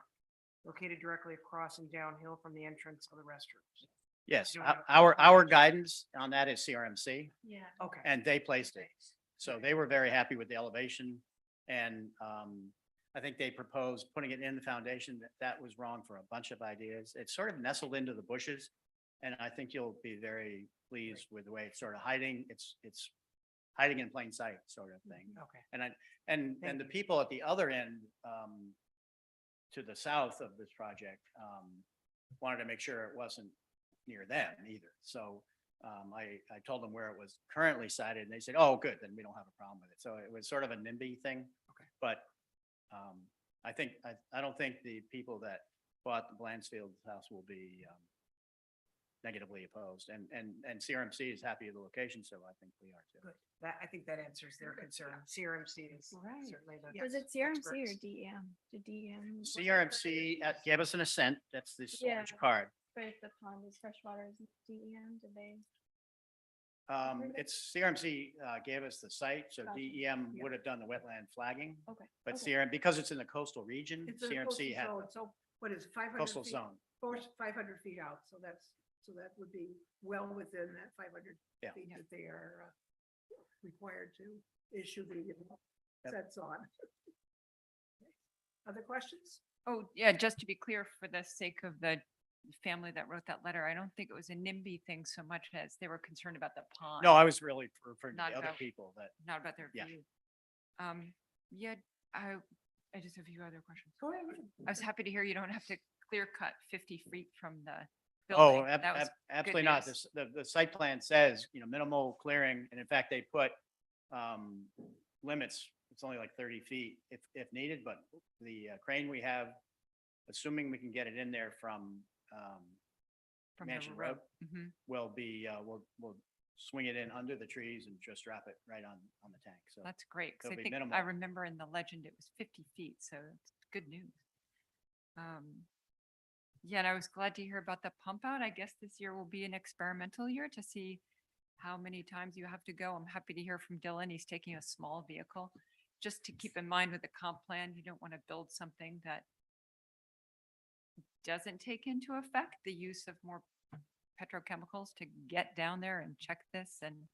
located directly across and downhill from the entrance of the restrooms. Yes, You don't have- our guidance on that is CRMC, Yeah. Okay. and they placed it. So they were very happy with the elevation. And I think they proposed putting it in the foundation. That was wrong for a bunch of ideas. It's sort of nestled into the bushes. And I think you'll be very pleased with the way it's sort of hiding. It's hiding in plain sight sort of thing. Okay. And Thank the you. people at the other end, to the south of this project, wanted to make sure it wasn't near them either. So I told them where it was currently sited and they said, oh, good, then we don't have a problem with it. So it was sort of a NIMBY thing. Okay. But I don't think the people that bought the Blanchfield house will be negatively opposed. And CRMC is happy with the location, so I think we are too. Good. I think that answers their concern. CRMC is Right. certainly the. Was it CRMC or experts. DEM? Did DEM? CRMC gave us an assent. That's this Yeah. orange card. But if the pond is freshwater, is it DEM? Did they? It's CRMC gave us the site, so Gotcha. DEM Yeah. would have done the wetland flagging. Okay. But okay. CRM, because it's in the coastal region, It's a CRMC coastal had zone, so what is 500 coastal feet? zone. 500 feet out, so that would be well within that 500 Yeah. feet that they are required to issue the Yep. sets on. Other questions? Oh, yeah, just to be clear, for the sake of the family that wrote that letter, I don't think it was a NIMBY thing so much as they were concerned about the pond. No, I was really referring to Not the other about- people that, Not about their Yeah. view. Yeah, I just have a few other questions. Go ahead. I was happy to hear you don't have to clear cut 50 feet from the oh, building. That was absolutely not. news. The site plan says, minimal clearing. And in fact, they put limits. It's only like 30 feet if needed, but the crane we have, assuming we can get it in there from from the Mansion Road, Mhm. will be, we'll swing it in under the trees and just drop it right on the tank. So That's great. 'Cause I It'll be think, minimal. I remember in the legend, it was 50 feet, so it's good news. Yeah, and I was glad to hear about the pump out. I guess this year will be an experimental year to see how many times you have to go. I'm happy to hear from Dylan. He's taking a small vehicle. Just to keep in mind with the comp plan, you don't want to build something that doesn't take into effect the use of more petrochemicals to get down there and check this. And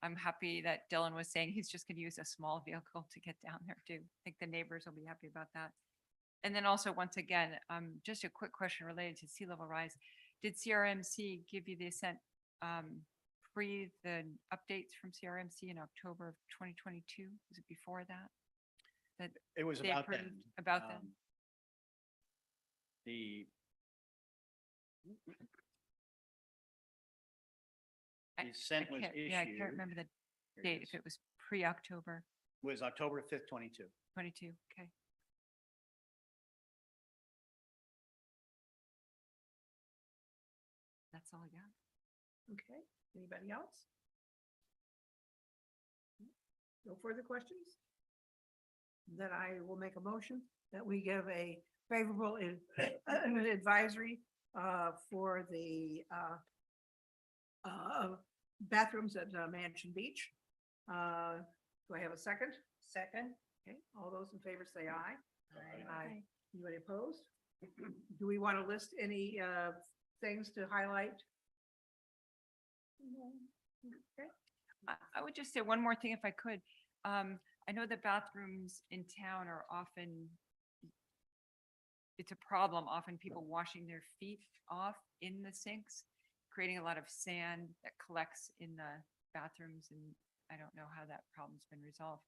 I'm happy that Dylan was saying he's just going to use a small vehicle to get down there too. I think the neighbors will be happy about that. And then also, once again, just a quick question related to sea level rise. Did CRMC give you the assent pre the updates from CRMC in October of 2022? Was it before that? That it was they about approved then. about then? The I- assent was Yeah, I can't issued. remember the Here it date, is. if it was pre-October Was October 5th, 22. 22. Okay. That's all I got. Okay, anybody else? No further questions? Then I will make a motion that we give a favorable advisory for the bathrooms at Mansion Beach. Do I have a second? Second. Okay, all those in favor say aye. Aye. Anybody opposed? Do we want to list any things to highlight? Okay. I would just say one more thing if I could. I know the bathrooms in town are often, it's a problem, often people washing their feet off in the sinks, creating a lot of sand that collects in the bathrooms, and I don't know how that problem's been resolved.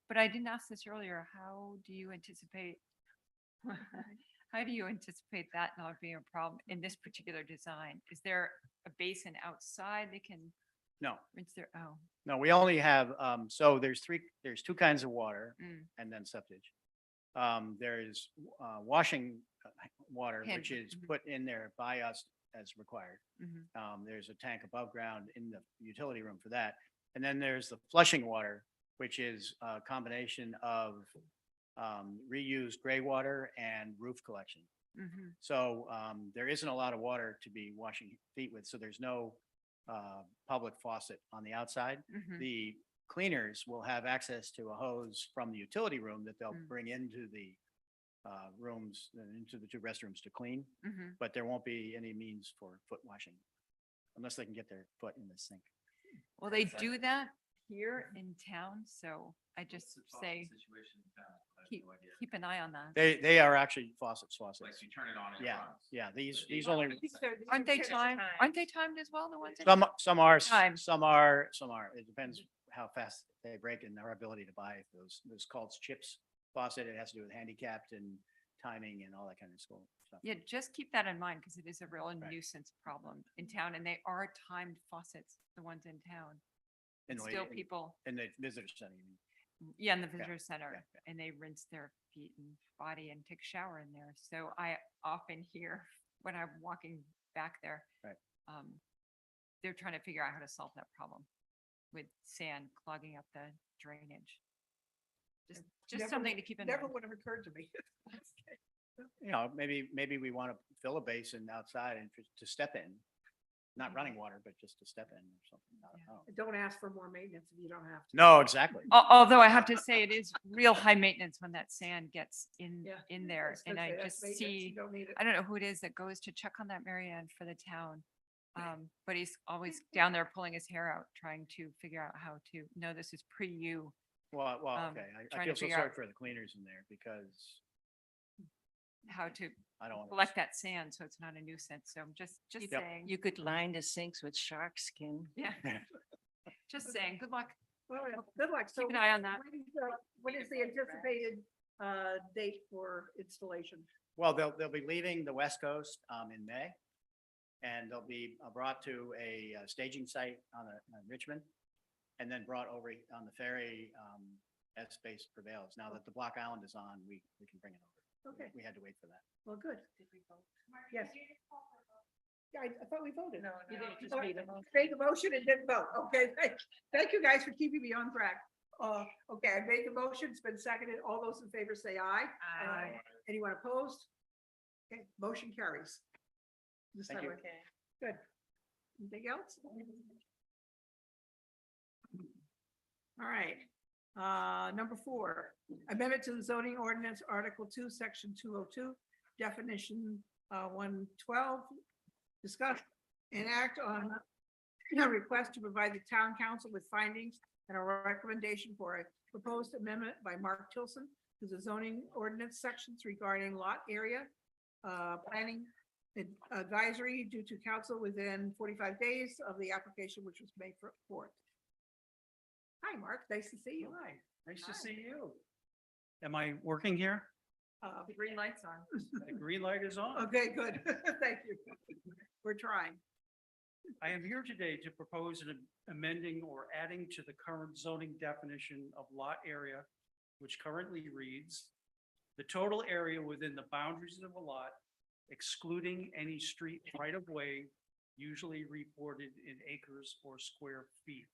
But I didn't ask this earlier, how do you anticipate that not being a problem in this particular design? Is there a basin outside they can No, rinse their, oh, no, we only have, so there's two kinds of water mm, and then septic. There's washing water, Hand- which is mhm. put in there by us as required. mhm, There's a tank above ground in the utility room for that. And then there's the flushing water, which is a combination of reused gray water and roof collection. mhm, So there isn't a lot of water to be washing feet with, so there's no public faucet on the outside. mhm. The cleaners will have access to a hose from the utility room that they'll Mm. bring into the rooms, into the two restrooms to clean, Mhm. but there won't be any means for foot washing unless they can get their foot in the sink. Well, they do that here in town, so I just say, keep an eye on that. They are actually faucets. you turn it on and it Yeah, runs. yeah, these only, Aren't they timed? Aren't they timed as well, the ones? in- some are, Time. some are. It depends how fast they break and our ability to buy those called chips faucet. It has to do with handicapped and timing and all that kind of stuff. Yeah, just keep that in mind because it is a real Right. nuisance problem in town and they are timed faucets, the ones in town. And still people, In the visitor center, you mean? yeah, in the visitor center, yeah. and they rinse their feet and body and take a shower in there. So I often hear when I'm walking back there. Right. They're trying to figure out how to solve that problem with sand clogging up the drainage. Just Never something would- to keep in Never mind. would have occurred to me. You know, maybe we want to fill a basin outside and to step in, not running water, but just to step in or something. I don't know. Don't ask for more maintenance if you don't have to. No, exactly. Although I have to say it is real high maintenance when that sand gets Yeah. in there. was And gonna I say, that's just maintenance, you see, don't need it. I don't know who it is that goes to check on that Marianne for the town. But he's always down there pulling his hair out, trying to figure out how to, no, this is pre you. Well, Um, okay. I trying feel to so figure sorry out- for the cleaners in there because How to I don't want collect that sand so it's not a nuisance. So I'm just Yep. saying, You could line the sinks with shark skin. yeah. Just saying, good luck. Well, good luck. So Keep an eye on that. when is the anticipated date for installation? Well, they'll be leaving the West Coast in May. And they'll be brought to a staging site on Richmond. And then brought over on the ferry as space prevails. Now that the Block Island is on, we can bring it over. Okay, We had to wait for that. well, good. Yes. Yeah, I thought we voted. No, you didn't, just Oh, made a motion. Made the motion and didn't vote. Okay, thank you guys for keeping me on track. Okay, I made the motion. It's been seconded. All those in favor say aye. Aye. Anyone opposed? Okay, motion carries. This Thank time you. we're- Good. Anything else? All right. Number 4, amendment to the zoning ordinance, Article 2, Section 202, definition 112. Discuss and act on a request to provide the town council with findings and a recommendation for a proposed amendment by Mark Tilson to the zoning ordinance sections regarding lot area, planning advisory due to council within 45 days of the application, which was May 4th. Hi, Mark. Nice to see you. Hi, nice Hi. to see you. Am I working here? The green light's on. The green light is on. Okay, good. Thank you. We're trying. I am here today to propose an amending or adding to the current zoning definition of lot area, which currently reads, the total area within the boundaries of a lot, excluding any street right-of-way usually reported in acres or square feet.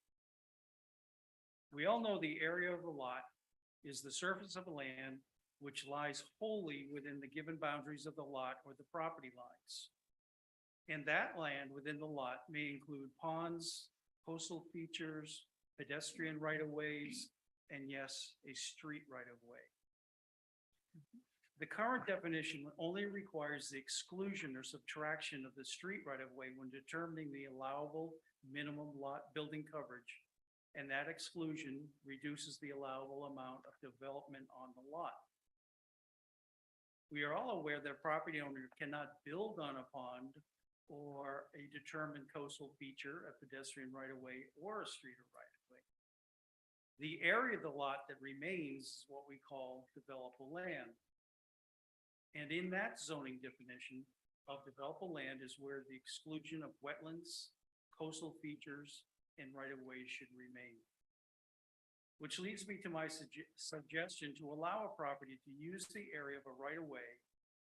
We all know the area of a lot is the surface of land which lies wholly within the given boundaries of the lot or the property lines. And that land within the lot may include ponds, coastal features, pedestrian right-of-ways, and yes, a street right-of-way. The current definition only requires the exclusion or subtraction of the street right-of-way when determining the allowable minimum lot building coverage, and that exclusion reduces the allowable amount of development on the lot. We are all aware that a property owner cannot build on a pond or a determined coastal feature, a pedestrian right-of-way, or a street or right-of-way. The area of the lot that remains is what we call developable land. And in that zoning definition of developable land is where the exclusion of wetlands, coastal features, and right-of-ways should remain. Which leads me to my suggestion to allow a property to use the area of a right-of-way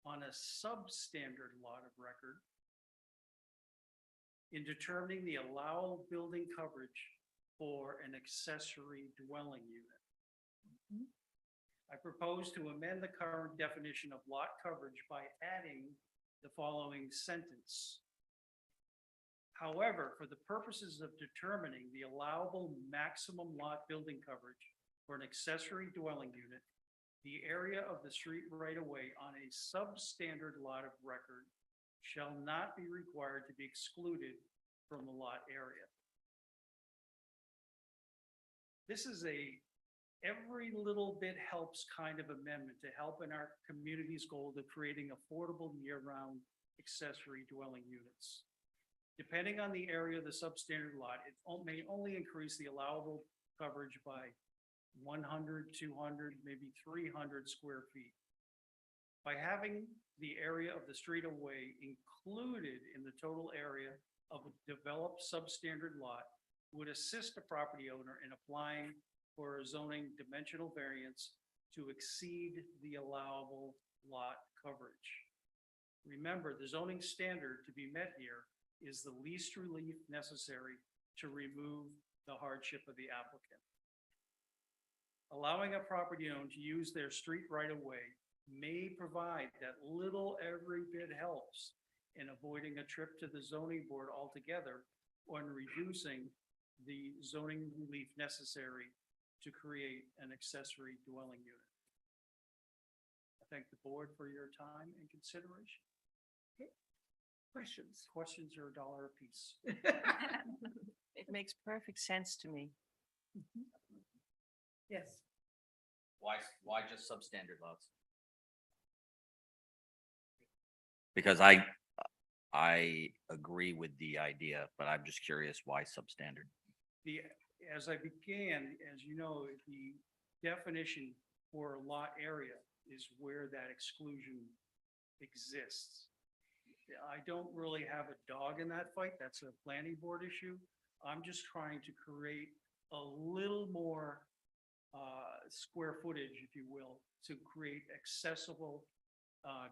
on a substandard lot of record in determining the allowable building coverage for an accessory dwelling unit. I propose to amend the current definition of lot coverage by adding the following sentence. However, for the purposes of determining the allowable maximum lot building coverage for an accessory dwelling unit, the area of the street right-of-way on a substandard lot of record shall not be required to be excluded from the lot area. This is a every little bit helps kind of amendment to help in our community's goal of creating affordable year-round accessory dwelling units. Depending on the area of the substandard lot, it may only increase the allowable coverage by 100, 200, maybe 300 square feet. By having the area of the street away included in the total area of a developed substandard lot would assist the property owner in applying for a zoning dimensional variance to exceed the allowable lot coverage. Remember, the zoning standard to be met here is the least relief necessary to remove the hardship of the applicant. Allowing a property owner to use their street right-of-way may provide that little every bit helps in avoiding a trip to the zoning board altogether or in reducing the zoning relief necessary to create an accessory dwelling unit. I thank the board for your time and consideration. Questions? Questions are $1 a piece. It makes perfect sense to me. Yes. Why just substandard lots? Because I agree with the idea, but I'm just curious why substandard? As I began, as you know, the definition for lot area is where that exclusion exists. I don't really have a dog in that fight. That's a planning board issue. I'm just trying to create a little more square footage, if you will, to create accessible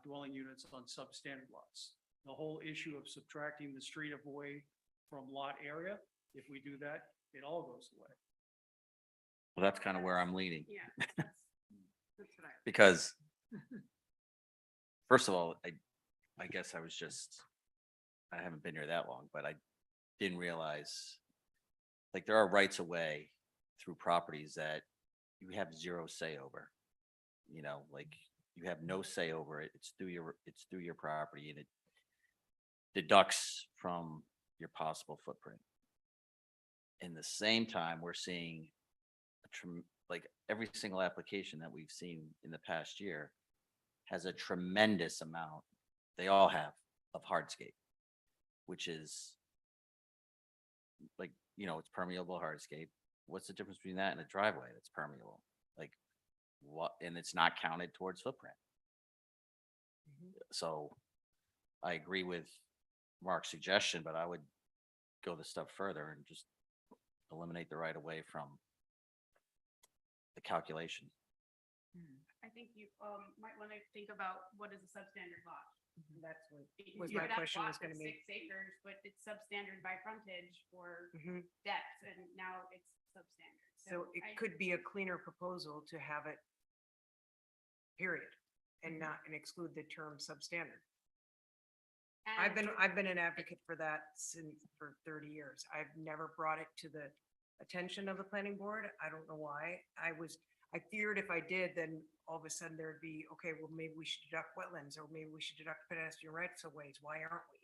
dwelling units on substandard lots. The whole issue of subtracting the street away from lot area, if we do that, it all goes away. Well, that's kind of where I'm leaning. Yeah. That's what Because first of all, I guess I haven't been here that long, but I didn't realize, like, there are rights of way through properties that you have zero say over. You know, like, you have no say over it. It's through your property, and it deducts from your possible footprint. In the same time, we're seeing like every single application that we've seen in the past year has a tremendous amount, they all have, of hardscape, which is like, you know, it's permeable hardscape. What's the difference between that and a driveway that's permeable? Like what, and it's not counted towards footprint. So I agree with Mark's suggestion, but I would go the step further and just eliminate the right of way from the calculation. I think you might want to think about what is a substandard lot. That's what. Was you my could have question was lots of gonna be. 6 acres, but it's substandard by frontage or Mhm. depth, and now it's substandard. So it could be a cleaner proposal to have it period and not, and exclude the term substandard. I've been an advocate for that for 30 years. I've never brought it to the attention of the planning board. I don't know why. I feared if I did, then all of a sudden there'd be, okay, well, maybe we should deduct wetlands, or maybe we should deduct pedestrian rights of ways. Why aren't we?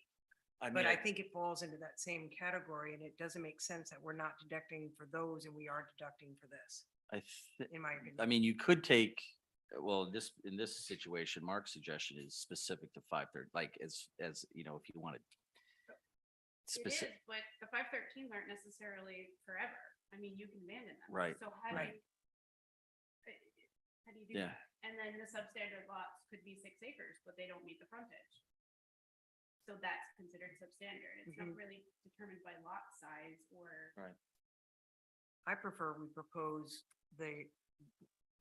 But I think it falls into that same category, and it doesn't make sense that we're not deducting for those and we are deducting for this, in my opinion. I mean, you could take, well, in this situation, Mark's suggestion is specific to 530, like as, you know, if you wanted. It is, but the 513s aren't necessarily forever. I mean, you can abandon them. Right. So how do Right. you? How do you do Yeah. that? And then the substandard lots could be 6 acres, but they don't meet the frontage. So that's considered substandard. It's not Mhm. really determined by lot size or. Right. I prefer we propose the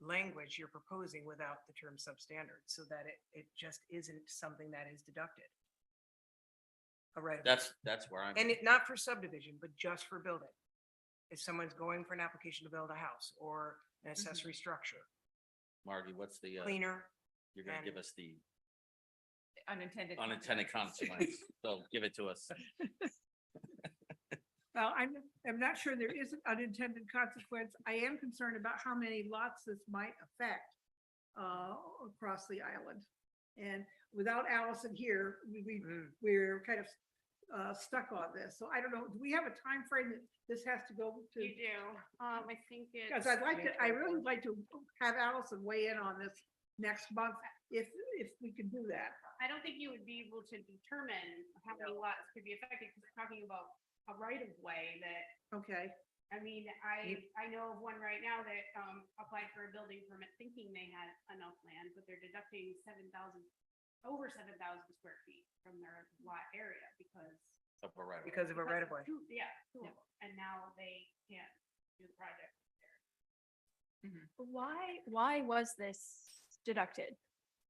language you're proposing without the term substandard, so that it just isn't something that is deducted. All right. That's where I'm. And it, not for subdivision, but just for building. If someone's going for an application to build a house or an accessory structure, Margie, what's the, cleaner, you're gonna give and- us the Unintended. unintended consequence, so give it to us. Well, I'm not sure there is an unintended consequence. I am concerned about how many lots this might affect across the island. And without Allison here, we're kind of stuck on this. So I don't know, do we have a time frame that this has to go to? You do. I think it's. Because I really would like to have Allison weigh in on this next month, if we can do that. I don't think you would be able to determine how many lots could be affected, because we're talking about a right of way that, Okay, I mean, I know of one right now that applied for a building permit thinking they had enough land, but they're deducting over 7,000 square feet from their lot area because. because of a right of way. Yeah, two of them, and now they can't do the project. Why was this deducted?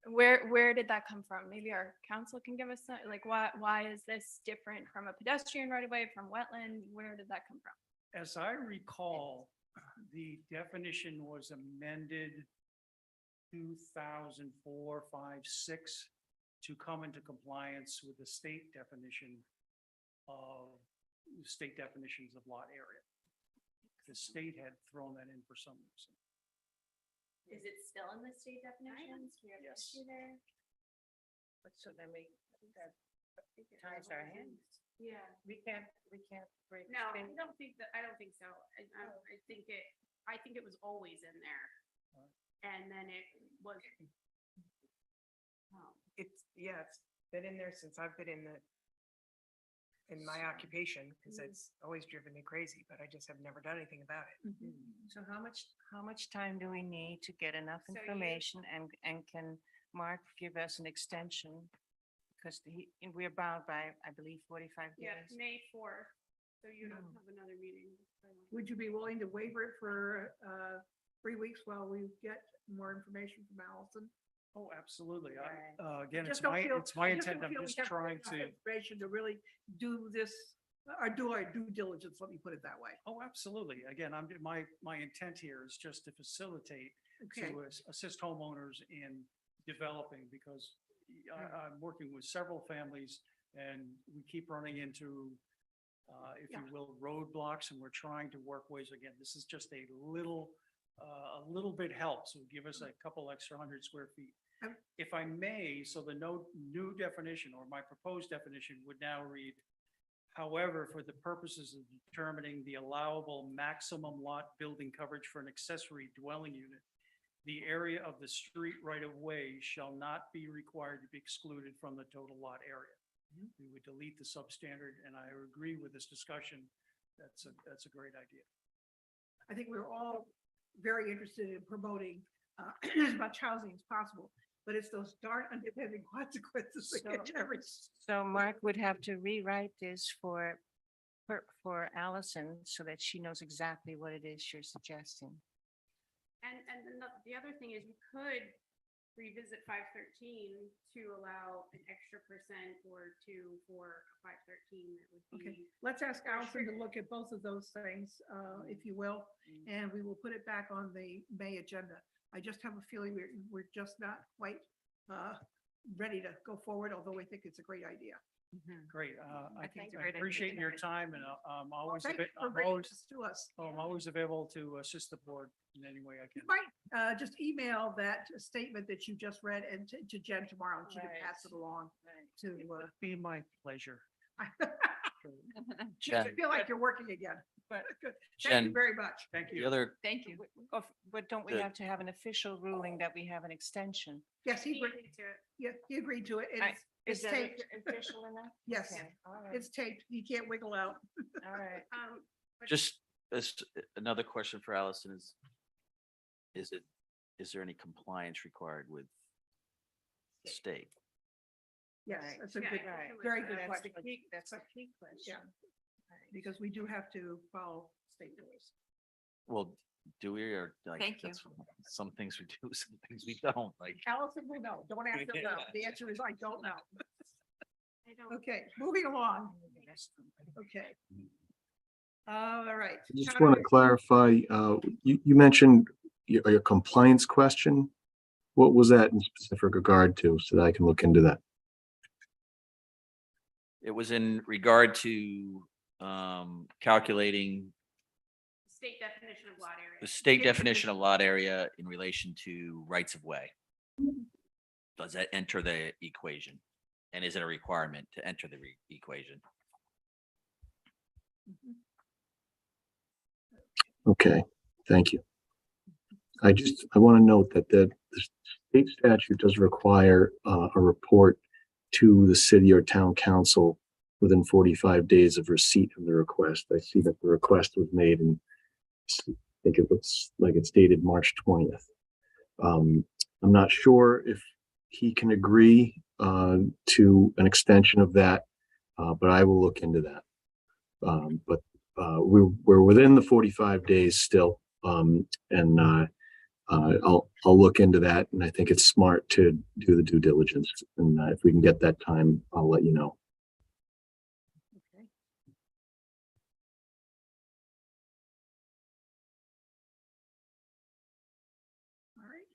Where did that come from? Maybe our council can give us some, like, why is this different from a pedestrian right of way, from wetland? Where did that come from? As I recall, the definition was amended 2004, 5, 6 to come into compliance with the state definitions of lot area. The state had thrown that in for some reason. Is it still in the state definitions? We have an Yes. issue there. So then that ties our hands. Yeah. We can't break. No, I don't think so. I think it was always in there. And then it was. It's been in there since I've been in my occupation, because it's always driven me crazy, but I just have never done anything about it. So how much time do we need to get enough So you- information, and can Mark give us an extension? Because we're bound by, I believe, 45 Yeah, days. May 4th. So you don't have another meeting. would you be willing to waiver it for 3 weeks while we get more information from Allison? Oh, absolutely. Right. Again, Just it's don't my, feel- it's my I just don't intent. I'm feel we just have trying enough to. Information to really do this, or do our due diligence, let me put it that way. Oh, absolutely. Again, my intent here is just to facilitate, Okay, to assist homeowners in developing, because I'm working with several families and we keep running into, if you Yeah. will, roadblocks, and we're trying to work ways. Again, this is just a little bit helps. So give us a couple extra 100 square feet. Um, If I may, so the new definition, or my proposed definition, would now read, however, for the purposes of determining the allowable maximum lot building coverage for an accessory dwelling unit, the area of the street right of way shall not be required to be excluded from the total lot area. We would delete the substandard, and I agree with this discussion. That's a great idea. I think we're all very interested in promoting as much housing as possible, but it's those darn unintended consequences that get every. So Mark would have to rewrite this for Allison so that she knows exactly what it is you're suggesting. And then the other thing is you could revisit 513 to allow an extra percent or two for 513, that would Okay, be. let's ask For Allison to sure. look at both of those things, if you will, and we will put it back on the May agenda. I just have a feeling we're just not quite ready to go forward, although I think it's a great idea. Great. I think it's a I great idea appreciate too. your time and I'm always, Thank you for I'm bringing always, this to us. I'm always available to assist the board in any way I You can. might just email that statement that you just read and to Jen tomorrow, and she can pass it along to, Be my pleasure. makes me feel like you're working again, but good. Thank you Jen, very much. Thank the you. other, Thank you. But don't we Good. have to have an official ruling that we have an extension? Yes, he He agreed, agreed to it. yeah, he agreed to it. I- It's, Is it's that taped. official enough? Yes, Okay, all right, it's taped. He can't wiggle out. all right. just as another question for Allison is there any compliance required with the state? Yes, Right. that's a Yeah, good, I think it was, very good That's the question. key, that's the key question. Because we do have to follow state rules. Well, do we, or like, Thank you. that's- some things we do, some things we don't, like. Allison will know. Don't ask him now. The answer is I don't know. I don't. Okay, moving along. Okay. All right. I just want to clarify, you mentioned your compliance question. What was that in specific regard to, so that I can look into that? It was in regard to calculating State definition of lot area. the state definition of lot area in relation to rights of way. Does that enter the equation? And is it a requirement to enter the equation? Okay, thank you. I want to note that the state statute does require a report to the city or town council within 45 days of receipt of the request. I see that the request was made in, I think it looks like it's dated March 20th. I'm not sure if he can agree to an extension of that, but I will look into that. But we're within the 45 days still, and I'll look into that, and I think it's smart to do the due diligence. And if we can get that time, I'll let you know. Okay. All right.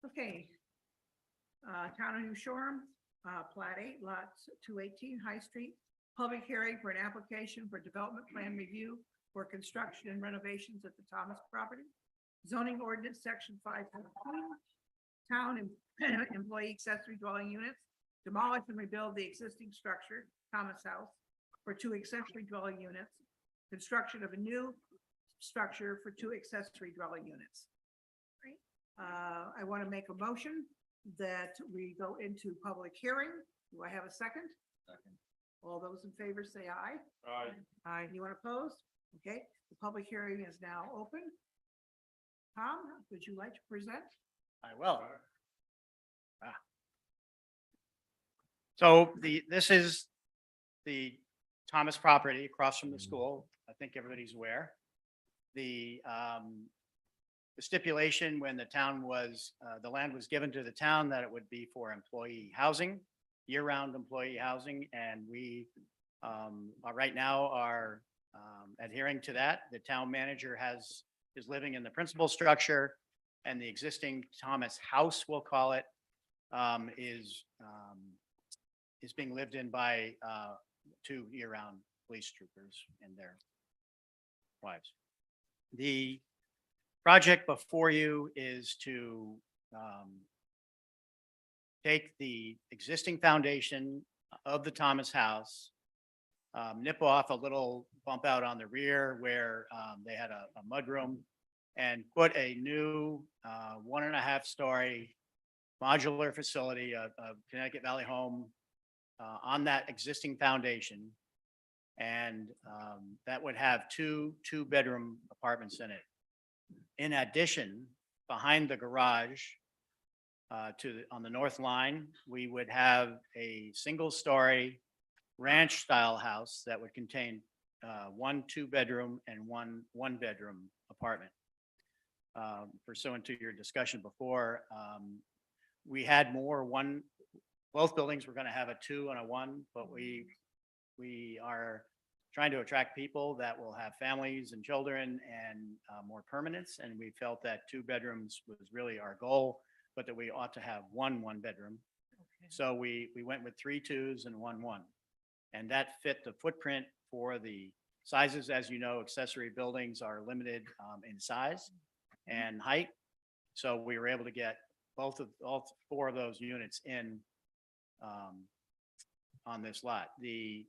Okay. Town of New Shoreham, Plat 8, lots 218 High Street, public hearing for an application for development plan review for construction and renovations at the Thomas property. Zoning ordinance, section 5.2, town employee accessory dwelling units, demolish and rebuild the existing structure, Thomas House, for 2 accessory dwelling units, construction of a new structure for 2 accessory dwelling units. I want to make a motion that we go into public hearing. Do I have a second? Second. All those in favor say aye. Aye. Anyone opposed? Okay, the public hearing is now open. Tom, would you like to present? I will. So this is the Thomas property across from the school. I think everybody's aware. The stipulation when the town was, the land was given to the town, that it would be for employee housing, year-round employee housing, and we right now are adhering to that. The town manager is living in the principal structure, and the existing Thomas House, we'll call it, is being lived in by 2 year-round police troopers and their wives. The project before you is to take the existing foundation of the Thomas House, nip off a little bump out on the rear where they had a mudroom, and put a new 1.5-story modular facility, a Connecticut Valley home on that existing foundation. And that would have 2 2-bedroom apartments in it. In addition, behind the garage on the north line, we would have a single-story ranch-style house that would contain 1 2-bedroom and 1 1-bedroom apartment. pursuant to your discussion before, we had both buildings were going to have a 2 and a 1, but we are trying to attract people that will have families and children and more permanence. And we felt that 2 bedrooms was really our goal, but that we ought to have one bedroom. So we went with 3 2s and 1 1. And that fit the footprint for the sizes. As you know, accessory buildings are limited in size and height. So we were able to get all 4 of those units in on this lot. The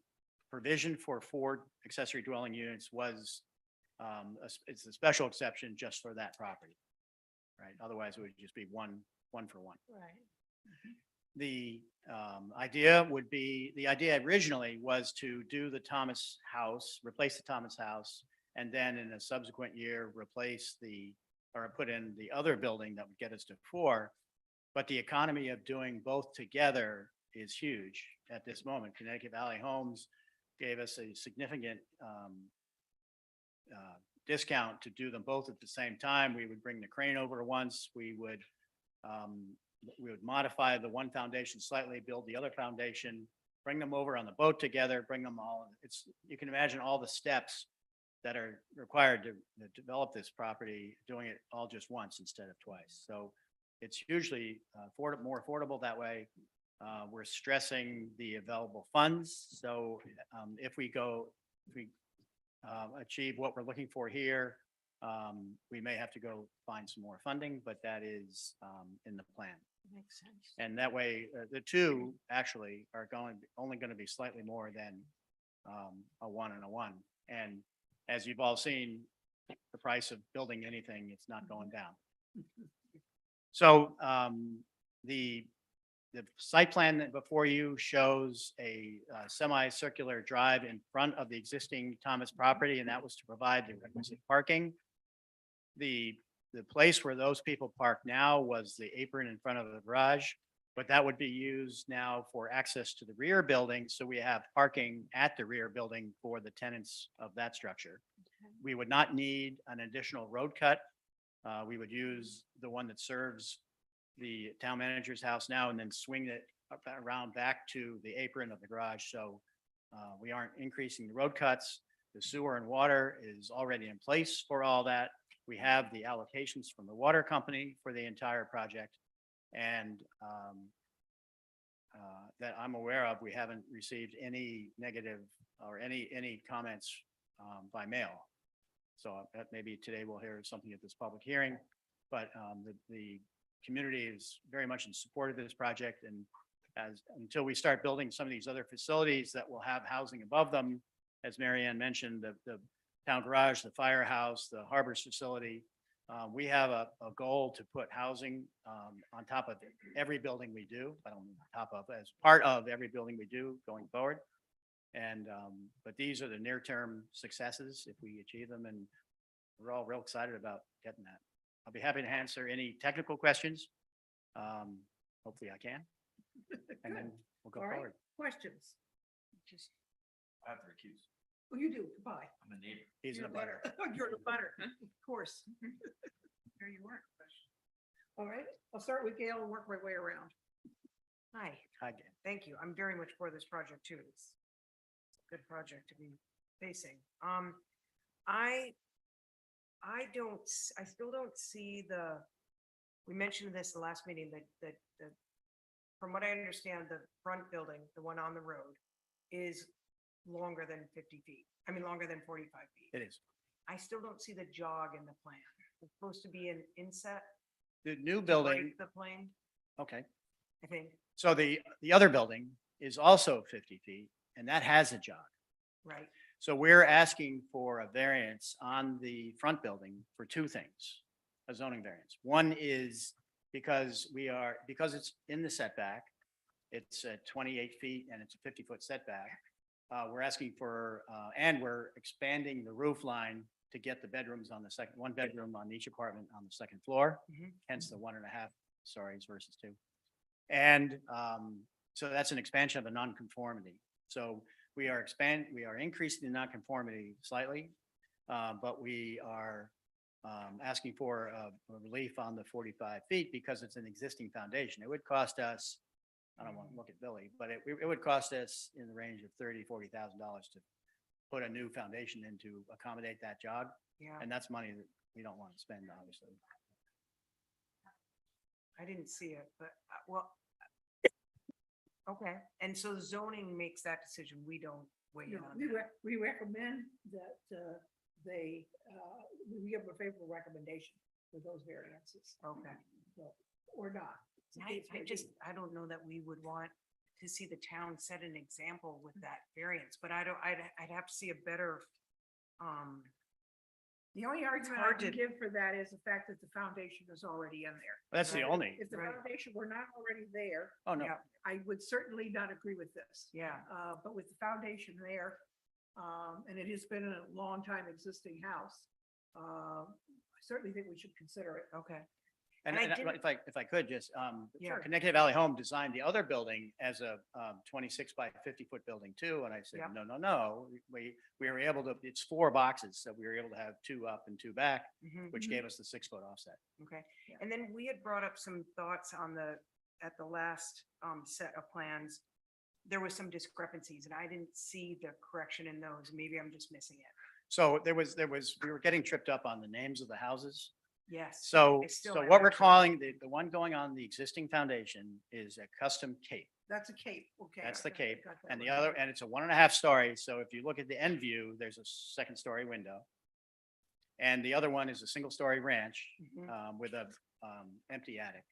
provision for 4 accessory dwelling units was, it's a special exception just for that property, right? Otherwise, it would just be one for one. Right. The idea originally was to do the Thomas house, replace the Thomas house, and then in a subsequent year, put in the other building that would get us to 4. But the economy of doing both together is huge at this moment. Connecticut Valley Homes gave us a significant discount to do them both at the same time. We would bring the crane over once. We would modify the one foundation slightly, build the other foundation, bring them over on the boat together, bring them all. You can imagine all the steps that are required to develop this property, doing it all just once instead of twice. So it's hugely more affordable that way. We're stressing the available funds. So if we achieve what we're looking for here, we may have to go find some more funding, but that is in the plan. Makes sense. And that way, the 2 actually are only going to be slightly more than a 1 and a 1. And as you've all seen, the price of building anything, it's not going down. So the site plan that before you shows a semicircular drive in front of the existing Thomas property, and that was to provide the requisite parking. The place where those people park now was the apron in front of the garage, but that would be used now for access to the rear building. So we have parking at the rear building for the tenants of that structure. We would not need an additional road cut. We would use the one that serves the town manager's house now and then swing it around back to the apron of the garage. So we aren't increasing the road cuts. The sewer and water is already in place for all that. We have the allocations from the water company for the entire project. And that I'm aware of, we haven't received any negative or any comments by mail. So maybe today we'll hear something at this public hearing, but the community is very much in support of this project. And until we start building some of these other facilities that will have housing above them, as Mary Ann mentioned, the town garage, the firehouse, the harbors facility, we have a goal to put housing on top of every building we do. I don't mean on top of, as part of every building we do going forward. And but these are the near-term successes if we achieve them, and we're all real excited about getting that. I'll be happy to answer any technical questions. Hopefully I can, and then we'll go All right. forward. Questions? I have to recuse. Oh, you do. Goodbye. I'm a neighbor. He's in a butter. You're the butter, of course. There you are. All right, I'll start with Gail and work my way around. Hi, Hi, Dan. thank you. I'm very much for this project too. It's a good project to be facing. I still don't see we mentioned this the last meeting, that from what I understand, the front building, the one on the road, is longer than 50 feet. I mean, longer than 45 feet. It is. I still don't see the jog in the plan. It's supposed to be an inset. The new to building, break the plane, okay. I think, So the other building is also 50 feet, and that has a jog. right? So we're asking for a variance on the front building for 2 things, a zoning variance. One is because it's in the setback, it's at 28 feet and it's a 50-foot setback. We're asking for, and we're expanding the roof line to get the bedrooms on the second, 1 bedroom on each apartment on the second floor, Mhm. hence the 1.5 stories versus 2. And so that's an expansion of a nonconformity. So we are increasing the nonconformity slightly, but we are asking for a relief on the 45 feet because it's an existing foundation. It would cost us, I don't want to look at Billy, but it would cost us in the range of $30,000-$40,000 to put a new foundation in to accommodate that jog. Yeah, And that's money that we don't want to spend, obviously. I didn't see it, but, well, okay. And so zoning makes that decision. We don't weigh in No, on that. we recommend that, we give a favorable recommendation for those variances, Okay. or not. It's a case by case. I don't know that we would want to see the town set an example with that variance, but I'd have to see a better, The only argument I hard can to- give for that is the fact that the foundation is already in there. That's the Right. only, If the Right. foundation were not already there, oh, no. Yeah. I would certainly not agree with this. yeah, But with the foundation there, and it has been a long time existing house, I certainly think we should consider it. okay. And And I and didn't- if I could just, Yeah. Connecticut Valley Home designed the other building as a 26 by 50-foot building too. And I said, Yeah. no. We were able to, it's 4 boxes. So we were able to have 2 up and 2 back, Mhm. which gave us the 6-foot offset. Okay, and then we had brought up some thoughts on at the last set of plans. There was some discrepancies and I didn't see the correction in those. Maybe I'm just missing it. So we were getting tripped up on the names of the houses. Yes. So, I still so am what we're actually. calling, the one going on the existing foundation is a custom cape. That's a cape, okay. That's I the got- I cape. got that And the one. other, and it's a 1.5 story. So if you look at the end view, there's a 2nd-story window. And the other one is a 1-story ranch Mhm. with a empty attic.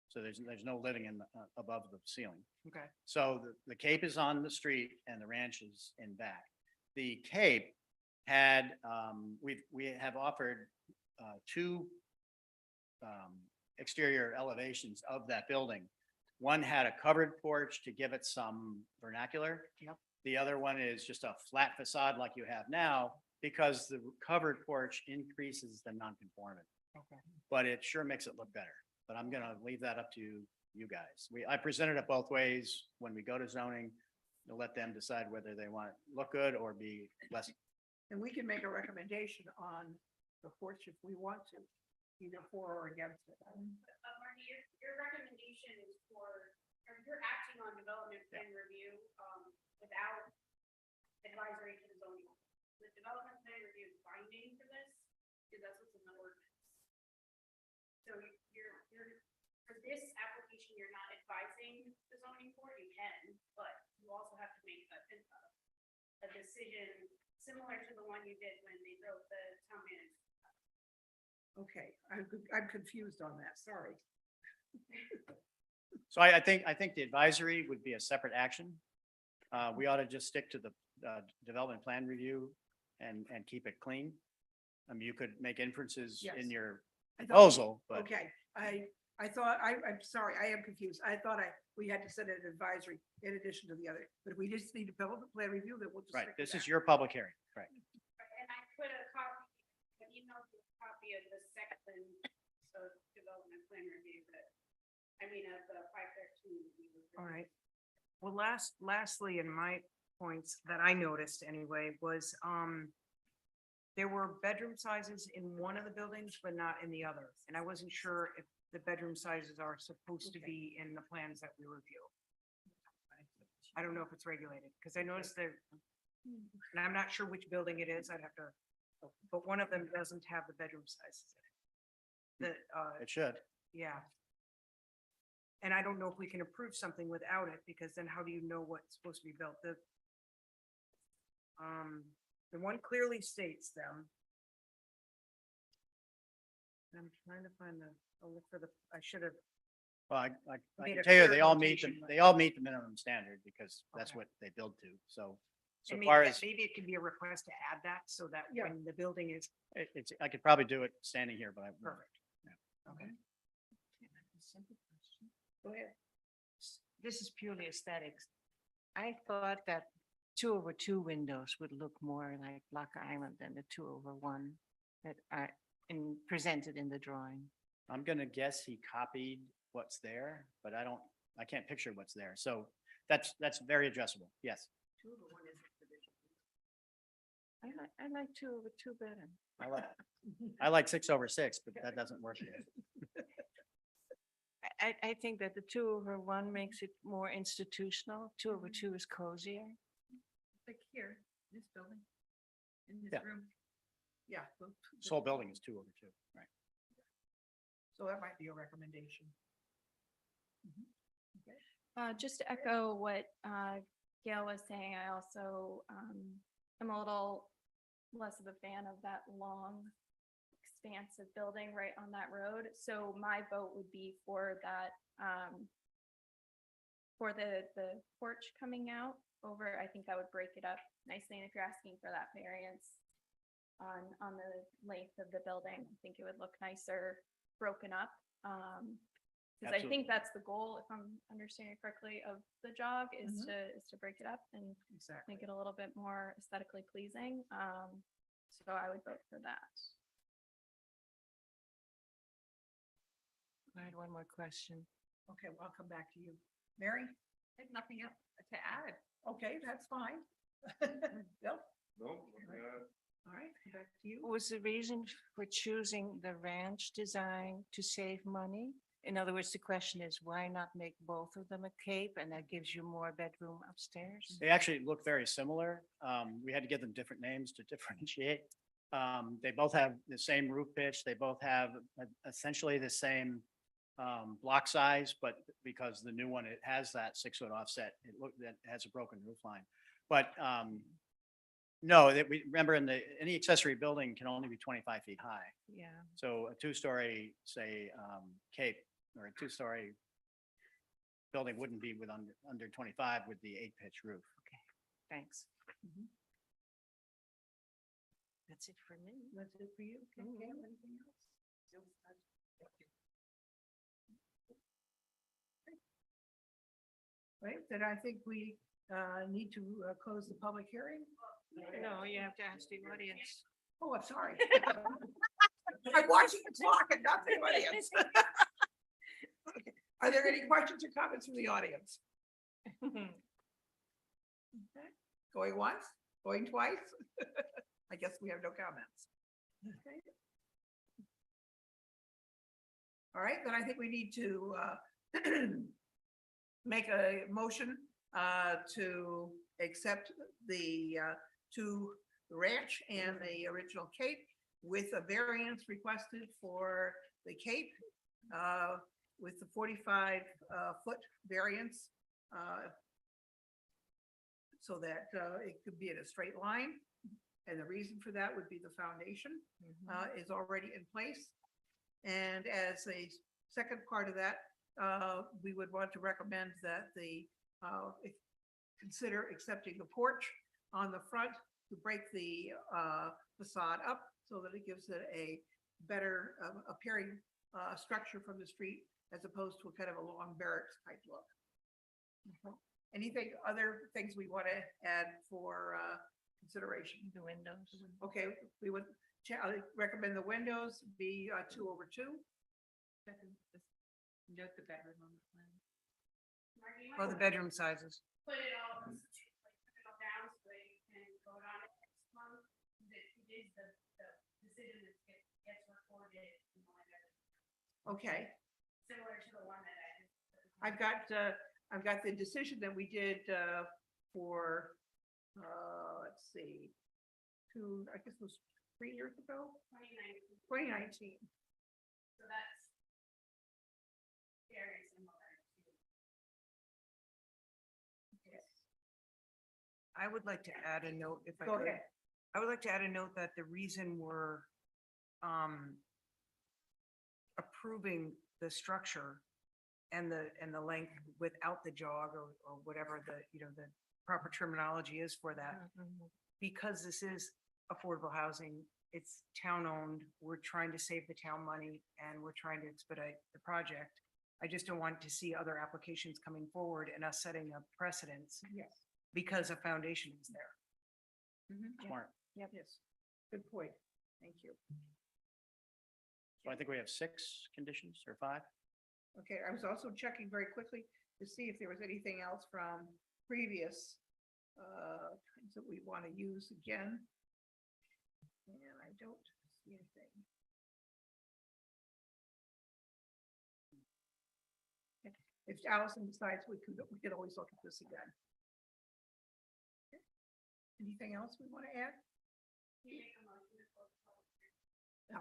So there's no living in above the ceiling. Okay, So the Cape is on the street and the ranch is in back. The Cape had, we have offered 2 exterior elevations of that building. One had a covered porch to give it some vernacular. Yep. The other one is just a flat facade like you have now, because the covered porch increases the nonconformity. okay. But it sure makes it look better. But I'm gonna leave that up to you guys. I presented it both ways. When we go to zoning, to let them decide whether they want it to look good or be less. And we can make a recommendation on the porch if we want to, either for or against it. Marty, your recommendation is for, or you're acting on development plan review, without advisory to the zoning. The development plan review is binding for this, because that's what's in the ordinance. So for this application, you're not advising the zoning board, you can, but you also have to make a decision similar to the one you did when they wrote the town manager. Okay, I'm confused on that, sorry. So I think the advisory would be a separate action. We ought to just stick to the development plan review and keep it clean. I mean, you could make inferences Yes. in your I thought- proposal, but Okay, I thought, I'm sorry, I am confused. I thought we had to send an advisory in addition to the other, but if we just need development plan review, then we'll just. right, stick with this is that. your public hearing, right? And I put a copy, an email with a copy of the second of development plan review of the 513. All right. Well, lastly, in my points that I noticed anyway, was, there were bedroom sizes in one of the buildings, but not in the other. And I wasn't sure if the bedroom sizes are supposed to Okay. be in the plans that we review. I don't know if it's regulated, because I noticed that, and I'm not sure which building it is, I'd have to, but one of them doesn't have the bedroom sizes. in it. It should. Yeah. And I don't know if we can approve something without it, because then how do you know what's supposed to be built? The one clearly states them. I'm trying to find I'll look for I should have, Well, I Made can a tell you, clear they all meet, notation, but- they all meet the minimum standard because that's Okay. what they build to. So so and maybe, far as, maybe it could be a request to add that so that Yeah. when the building is it's, I could probably do it standing here, but I. won't. perfect. Okay. Go ahead. This is purely aesthetics. I thought that 2/2 windows would look more like Block Island than the 2/1 that are presented in the drawing. I'm gonna guess he copied what's there, but I can't picture what's there. So that's very addressable. Yes. I like 2 over 2 better. I like 6/6, but that doesn't work here. I think that the 2/1 makes it more institutional. 2/2 is cozier. Like here, this building, in this Yeah. room. Yeah. This whole building is 2/2, right? So that might be a recommendation. Just to echo what Gail was saying, I also am a little less of a fan of that long expansive building right on that road. So my vote would be for that, for the porch coming out over. I think that would break it up nicely. And if you're asking for that variance on the length of the building, I think it would look nicer broken up. Because I Absolutely. think that's the goal, if I'm understanding correctly, of the jog is to break it up and Exactly. make it a little bit more aesthetically pleasing. So I would vote for that. I had one more question. Okay, well, I'll come back to you. Mary? I have nothing else to add. Okay, that's fine. Bill? All right, back to you. Was the reason for choosing the ranch design to save money? In other words, the question is, why not make both of them a cape and that gives you more bedroom upstairs? They actually look very similar. We had to give them different names to differentiate. They both have the same roof pitch. They both have essentially the same block size, but because the new one, it has that 6-foot offset, that has a broken roof line. But no, that we remember any accessory building can only be 25 feet high. Yeah. So a 2-story, say, cape or a 2-story building wouldn't be with under 25 with the 8-pitch roof. Thanks. That's it for me. That's it for you? Okay, Gail, anything else? Right, then I think we need to close the public hearing. No, you have to ask the audience. Oh, I'm sorry. I'm watching the clock and not the audience. Okay. Are there any questions or comments from the audience? Okay. Going once, going twice? I guess we have no comments. Okay. All right, then I think we need to make a motion to accept the two ranch and the original cape with a variance requested for the cape with the 45 foot variance so that it could be in a straight line. And the reason for that would be the foundation is already in place. And as a second part of that, we would want to recommend that the consider accepting the porch on the front to break the facade up so that it gives it a better appearing structure from the street as opposed to a kind of a long barracks type look. Anything, other things we want to add for consideration? The windows. Okay, we would recommend the windows be 2/2. Note the bedroom on the plan. Oh, the bedroom sizes. Put it all, like, put it all down so they can vote on it next month. It is the decision that gets recorded. Okay, Similar to the one that I just. I've got the decision that we did for, let's see, I guess it was 3 years ago, 2019. So that's very similar to. I would like to add a note if I Go could. ahead. I would like to add a note that the reason we're approving the structure and the length without the jog or whatever the proper terminology is for that, because this is affordable housing, it's town-owned, we're trying to save the town money and we're trying to expedite the project. I just don't want to see other applications coming forward and us setting up precedents Yes. because a foundation is there. Smart. Yes, good point. Thank you. So I think we have 6 conditions or 5. Okay, I was also checking very quickly to see if there was anything else from previous times that we want to use again. And I don't see anything. If Allison decides, we could always look at this again. Anything else we want to add? No.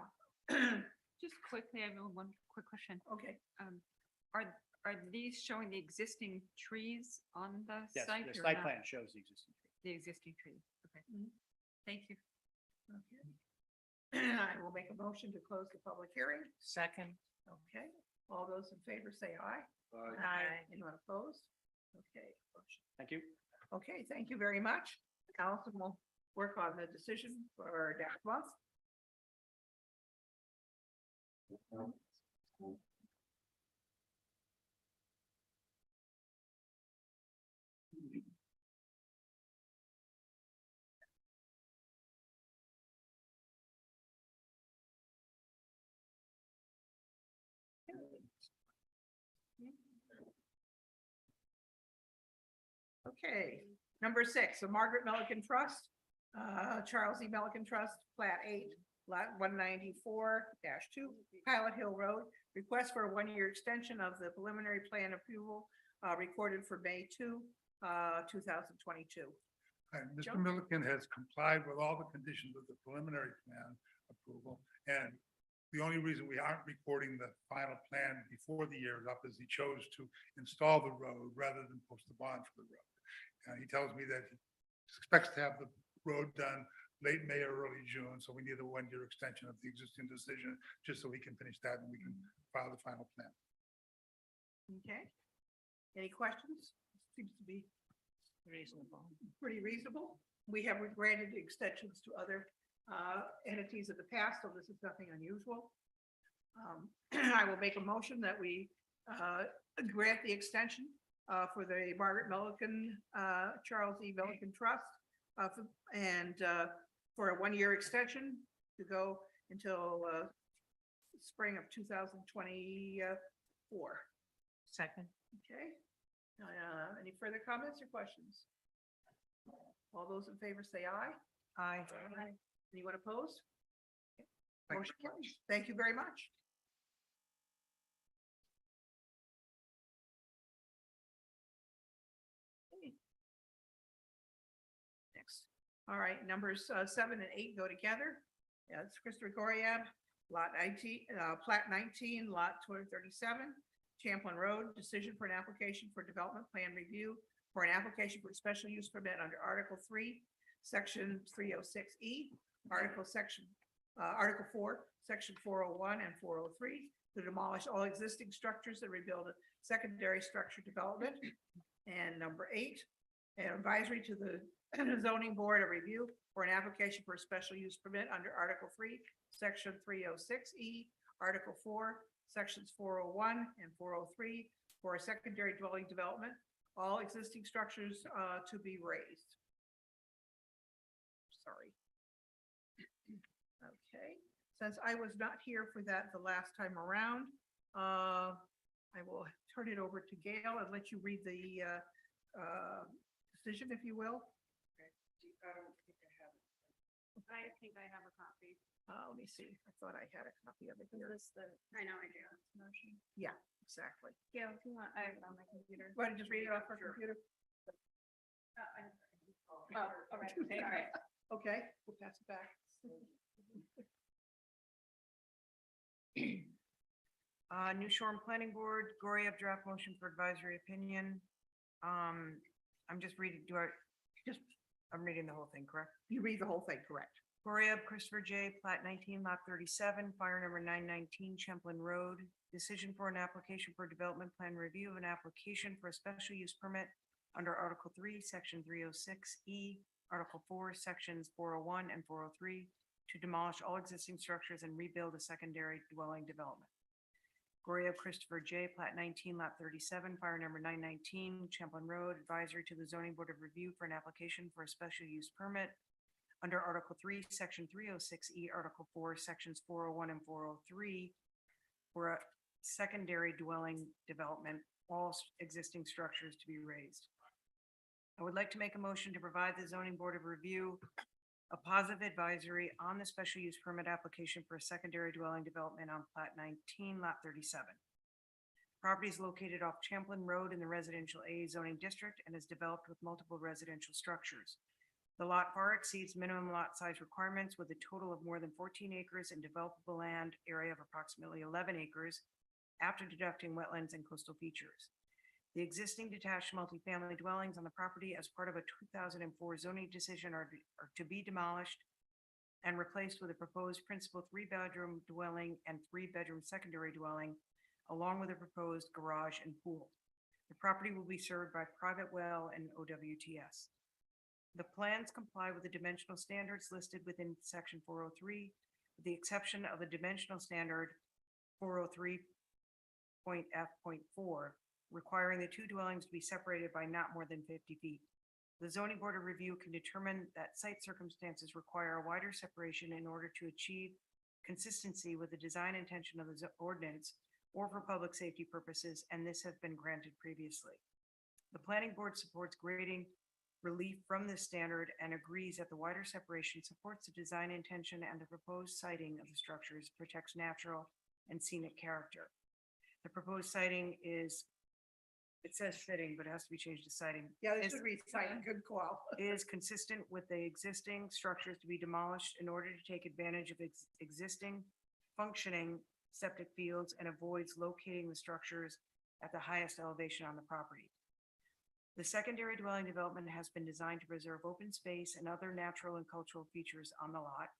Just quickly, I have one quick question. Okay, Are these showing the existing trees on the Yes, site? the or site not? plan shows the existing. The existing trees, okay. Mhm. Thank you. okay. I will make a motion to close the public hearing. Second. Okay, all those in favor say aye. Aye. Anyone opposed? Okay. motion- Thank you. Okay, thank you very much. Allison will work on the decision for next month. Okay, number 6, the Margaret Milliken Trust, Charles E. Milliken Trust, Plat 8, Lot 194-2, Pilot Hill Road. Request for a 1-year extension of the preliminary plan approval recorded for May 2, 2022. And Joe? Mr. Milliken has complied with all the conditions of the preliminary plan approval. And the only reason we aren't recording the final plan before the year is up is he chose to install the road rather than post the bond for the road. He tells me that he expects to have the road done late May or early June, so we need a 1-year extension of the existing decision, just so we can finish that and we can file the final plan. Okay. Any questions? Seems to be Reasonable. pretty reasonable. We have granted extensions to other entities of the past, so this is nothing unusual. I will make a motion that we grant the extension for the Margaret Milliken, Charles E. Milliken Trust, and for a 1-year extension to go until spring of 2024. Second. Okay. Any further comments or questions? All those in favor say aye. Aye. Anyone opposed? Thank you. Motion carries. Thank you very much. Okay. Next. All right, numbers 7 and 8 go together. Yeah, it's Christopher Goriab, lot 19, plat 19, lot 237, Champlin Road, decision for an application for development plan review for an application for special use permit under Article 3, Section 306E, Article 4, Section 401 and 403, to demolish all existing structures and rebuild a secondary structure development. And number 8, an advisory to the zoning board of review for an application for a special use permit under Article 3, Section 306E, Article 4, Sections 401 and 403 for a secondary dwelling development, all existing structures to be raised. Sorry. Okay, since I was not here for that the last time around, I will turn it over to Gail and let you read the decision, if you will. I think I have a copy. Let me see, I thought I had a copy of it Is here. this the, I know I do. Motion. Yeah, exactly. Yeah, if you want, I have it on my computer. Want to just read it off our computer? Oh, all right, sorry. Okay, we'll pass it back. New Shoreham Planning Board, Goriab draft motion for advisory opinion. I'm just reading, I'm reading the whole thing, correct? You read the whole thing, correct? Goriab, Christopher J., plat 19, lot 37, fire number 919 Champlin Road. Decision for an application for development plan review of an application for a special use permit under Article 3, Section 306E, Article 4, Sections 401 and 403 to demolish all existing structures and rebuild a secondary dwelling development. Goriab, Christopher J., plat 19, lot 37, fire number 919 Champlin Road, advisory to the zoning board of review for an application for a special use permit under Article 3, Section 306E, Article 4, Sections 401 and 403 for a secondary dwelling development, all existing structures to be raised. I would like to make a motion to provide the zoning board of review a positive advisory on the special use permit application for a secondary dwelling development on plat 19, lot 37. Property is located off Champlin Road in the residential A zoning district and is developed with multiple residential structures. The lot far exceeds minimum lot size requirements with a total of more than 14 acres and developable land area of approximately 11 acres after deducting wetlands and coastal features. The existing detached multifamily dwellings on the property as part of a 2004 zoning decision are to be demolished and replaced with a proposed principal 3-bedroom dwelling and 3-bedroom secondary dwelling, along with a proposed garage and pool. The property will be served by private well and OWTS. The plans comply with the dimensional standards listed within section 403, with the exception of the dimensional standard 403.f.4, requiring the two dwellings to be separated by not more than 50 feet. The zoning board of review can determine that site circumstances require a wider separation in order to achieve consistency with the design intention of the ordinance or for public safety purposes, and this has been granted previously. The planning board supports grading relief from this standard and agrees that the wider separation supports the design intention and the proposed siting of the structures protects natural and scenic character. The proposed siting is, it says fitting, but it has to be changed to siting. Yeah, this Is- should read citing, good call. Is consistent with the existing structures to be demolished in order to take advantage of existing functioning septic fields and avoids locating the structures at the highest elevation on the property. The secondary dwelling development has been designed to preserve open space and other natural and cultural features on the lot.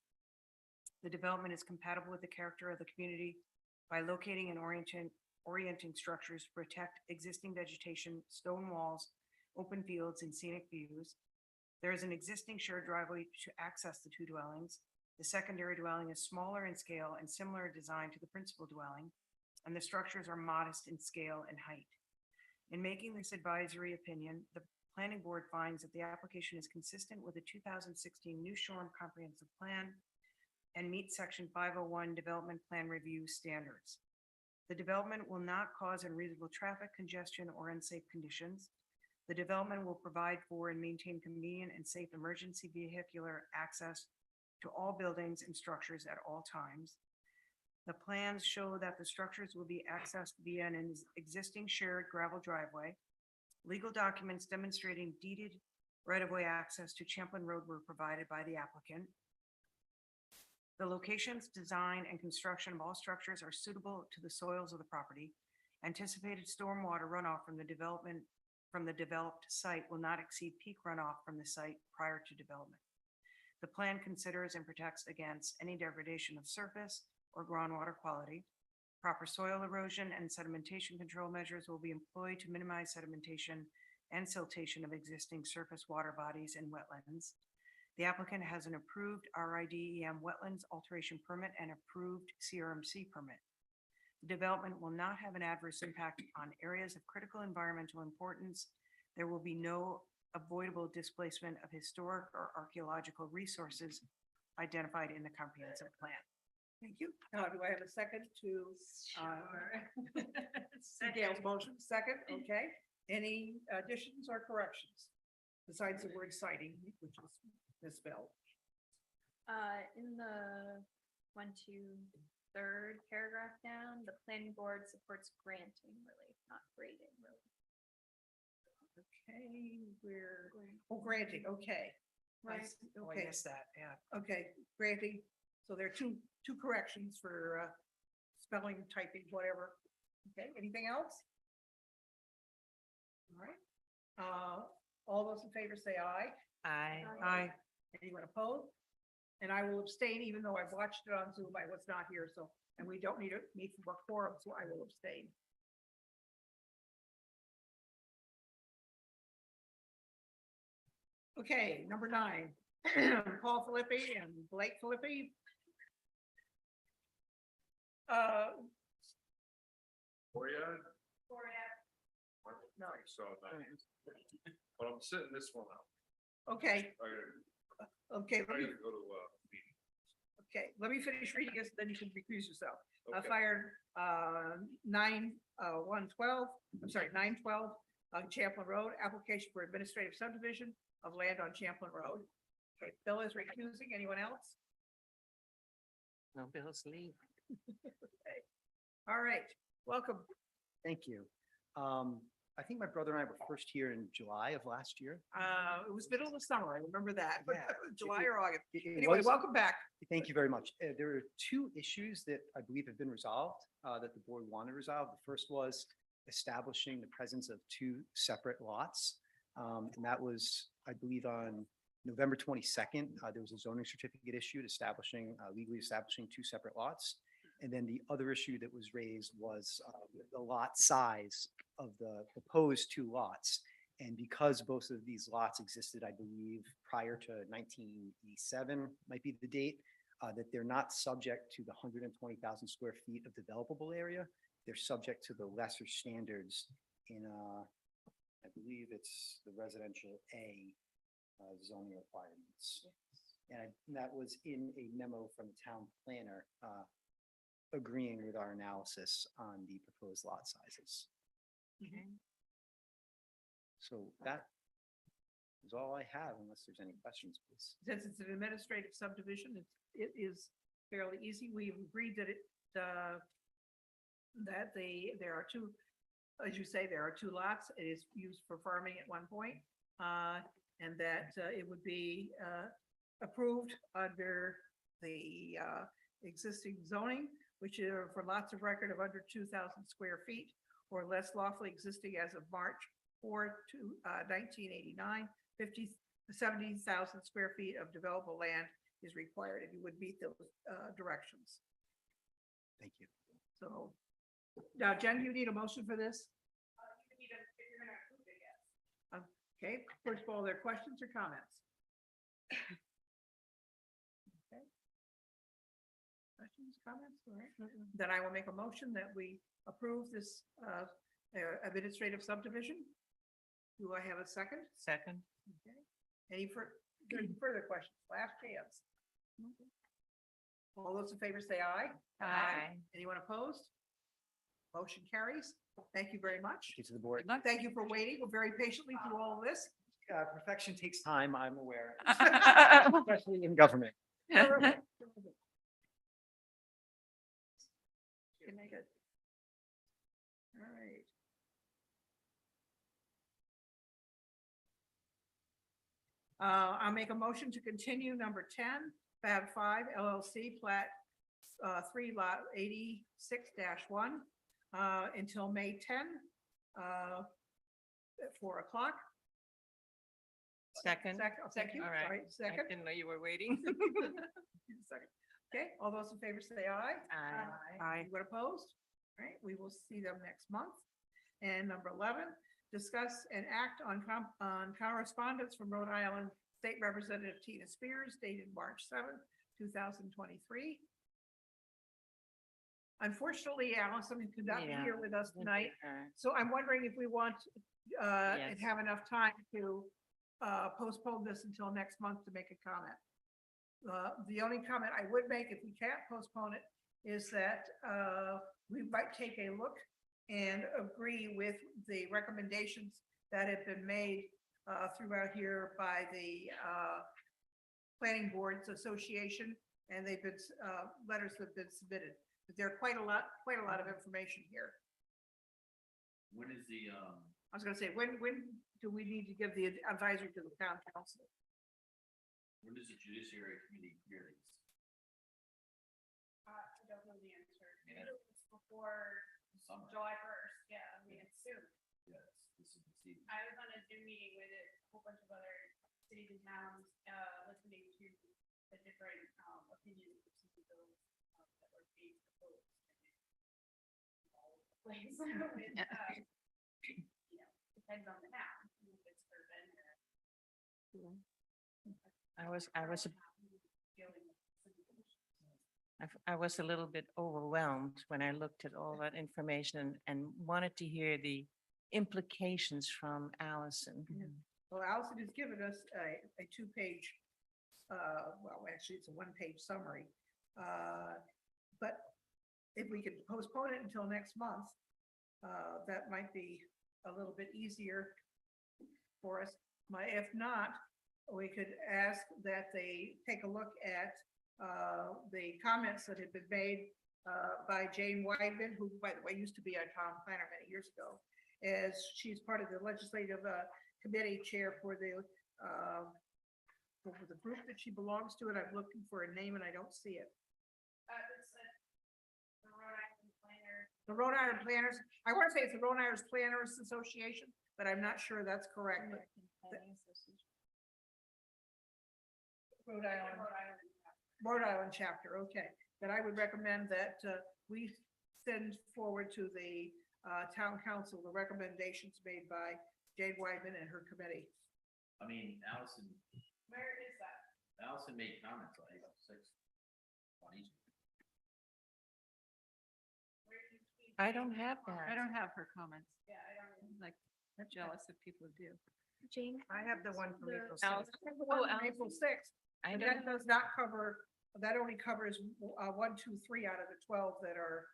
The development is compatible with the character of the community by locating and orienting structures to protect existing vegetation, stone walls, open fields, and scenic views. There is an existing shared driveway to access the two dwellings. The secondary dwelling is smaller in scale and similar in design to the principal dwelling, and the structures are modest in scale and height. In making this advisory opinion, the planning board finds that the application is consistent with the 2016 New Shoreham Comprehensive Plan and meets Section 501 Development Plan Review standards. The development will not cause unreasonable traffic congestion or unsafe conditions. The development will provide for and maintain convenient and safe emergency vehicular access to all buildings and structures at all times. The plans show that the structures will be accessed via an existing shared gravel driveway. Legal documents demonstrating deeded right-of-way access to Champlin Road were provided by the applicant. The locations, design, and construction of all structures are suitable to the soils of the property. Anticipated stormwater runoff from the developed site will not exceed peak runoff from the site prior to development. The plan considers and protects against any degradation of surface or groundwater quality. Proper soil erosion and sedimentation control measures will be employed to minimize sedimentation and siltation of existing surface water bodies and wetlands. The applicant has an approved RIDEM wetlands alteration permit and approved CRMC permit. The development will not have an adverse impact on areas of critical environmental importance. There will be no avoidable displacement of historic or archaeological resources identified in the comprehensive plan. Thank you. Now, do I have a second to, Gail's motion? Second, okay. Any additions or corrections besides the word citing, which is misspelled? In the 1, 2, 3rd paragraph down, the planning board supports granting relief, not grading relief. Okay, granting, okay. Right. Oh, I Okay, missed that, yeah. okay, granting. So there are two corrections for spelling, typing, whatever. Okay, anything else? All right. All those in favor say aye. Aye. Anyone opposed? And I will abstain, even though I've watched it on Zoom. I was not here, so, and we don't need to meet for quorum, so I will abstain. Okay, number 9, Paul Filippi and Blake Filippi. No. But I'm sitting this one out. Okay, okay, I gotta go to, meeting. okay, let me finish reading this, then you can recuse yourself. Okay. Fired 9/12 on Champlin Road, application for administrative subdivision of land on Champlin Road. Okay, Bill is recusing. Anyone else? No, Bill's leave. Okay. All right, welcome. Thank you. I think my brother and I were first here in July of last year. It was middle of the summer. I remember that, but Yeah. July or August. It Anyway, was- welcome back. Thank you very much. There are two issues that I believe have been resolved, that the board wanted resolved. The first was establishing the presence of two separate lots. And that was, I believe, on November 22nd. There was a zoning certificate issued legally establishing two separate lots. And then the other issue that was raised was the lot size of the proposed two lots. And because both of these lots existed, I believe, prior to 1987, might be the date, that they're not subject to the 120,000 square feet of developable area. They're subject to the lesser standards in, I believe it's the residential A zoning requirements. And that was in a memo from the town planner agreeing with our analysis on the proposed lot sizes. So that is all I have, unless there's any questions, please. Since it's an administrative subdivision, it is fairly easy. We've agreed that there are two, as you say, there are two lots. It is used for farming at one point. And that it would be approved under the existing zoning, which are for lots of record of under 2,000 square feet or less lawfully existing as of March 4 to 1989, 70,000 square feet of developable land is required, and you would meet those directions. Thank you. So now, Jen, you need a motion for this? Okay, first of all, are there questions or comments? Okay. Questions, comments? All right. Then I will make a motion that we approve this administrative subdivision. Do I have a second? Second. Okay. Any further questions? Last chance. All those in favor say aye. Aye. Anyone opposed? Motion carries. Thank you very much. Thank you to the board. Thank you for waiting very patiently through all of this. Perfection takes time, I'm aware, especially in government. Terrific. Can make it. All right. I'll make a motion to continue number 10, Fab 5 LLC plat 3 lot 86-1 until May 10 at 4 o'clock. Second. Thank you. All right. Sorry, I second. didn't know you were waiting. Second. Okay, all those in favor say aye. Aye. Anyone opposed? All right, we will see them next month. And number 11, discuss and act on correspondence from Rhode Island State Representative Tina Spears dated March 7th, 2023. Unfortunately, Allison could not be Yeah. here with us tonight, Uh, so I'm wondering if we want and Yes. have enough time to postpone this until next month to make a comment. The only comment I would make, if we can't postpone it, is that we might take a look and agree with the recommendations that have been made throughout here by the Planning Boards Association, and they've been, letters have been submitted. But there are quite a lot of information here. When is the, I was gonna say, when do we need to give the advisory to the town council? when does the judiciary committee hear these? I don't know the answer. Yeah. It's before Summer. July 1st. Yeah, I mean, it's soon. Yes, this is the season. I was on a Zoom meeting with a whole bunch of other cities and towns, listening to the different opinions of some of those that were being proposed. All over the place. With, depends on the town, if it's urban or. I was a little bit overwhelmed when I looked at all that information and wanted to hear the implications from Allison. Well, Allison has given us a two-page, well, actually, it's a one-page summary. But if we could postpone it until next month, that might be a little bit easier for us. If not, we could ask that they take a look at the comments that had been made by Jane Weidman, who, by the way, used to be our town planner many years ago, as she's part of the legislative committee chair for the group that she belongs to, and I'm looking for a name and I don't see it. The Rhode Island Planners, I want to say it's the Rhode Island Planners Association, but I'm not sure that's correct. but Rhode Island chapter, okay. Then I would recommend that we send forward to the town council the recommendations made by Jane Wyman and her committee. I mean, Allison. Where is that? Allison made comments on April 6th. On each. I don't have I that. don't have her comments. Yeah, I don't. Like, I'm jealous of people who do. Jane? I have the one from The- April Now, 6th. the one from April 6th, I but don't that does not cover, that only covers 1, 2, 3 out of the 12 that are,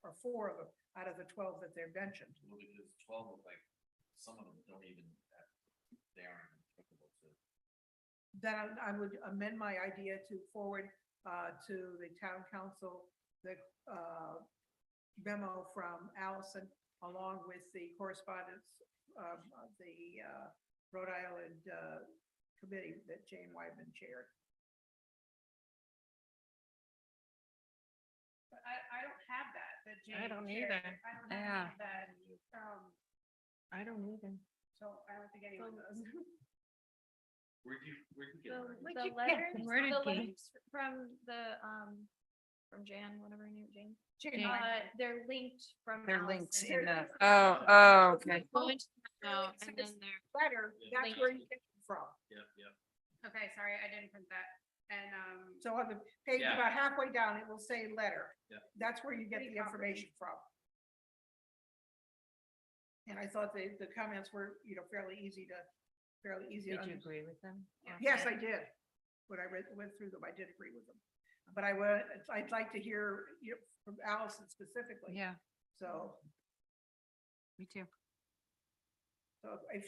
or 4 of them out of the 12 that they're mentioned. Well, because 12 look like some of them don't even, they aren't even applicable to. Then I would amend my idea to forward to the town council the memo from Allison along with the correspondence of the Rhode Island committee that Jane Wyman chaired. But I don't have that, that Jane. I don't shared. either. I don't Yeah. have that, I don't even. so I don't think anyone does. Where'd you get The, it? the letters, Where did the Kate- links from the, from Jan, whatever her name, Jane. Jane Wyman. They're linked from. They're links Allison. in the, okay. Go into the note, and then they're Letter, that's where you get it from. Yep, yep. Okay, sorry, I didn't print that. And, So on the page, Yeah. about halfway down, it will say letter. Yeah. That's where you get Pretty the information from. And I thought the comments were, fairly easy to. Did you understand. agree with them? Yes, I did. When I went through them, I did agree with them. But I'd like to hear from Allison specifically. Yeah, So, me too. so if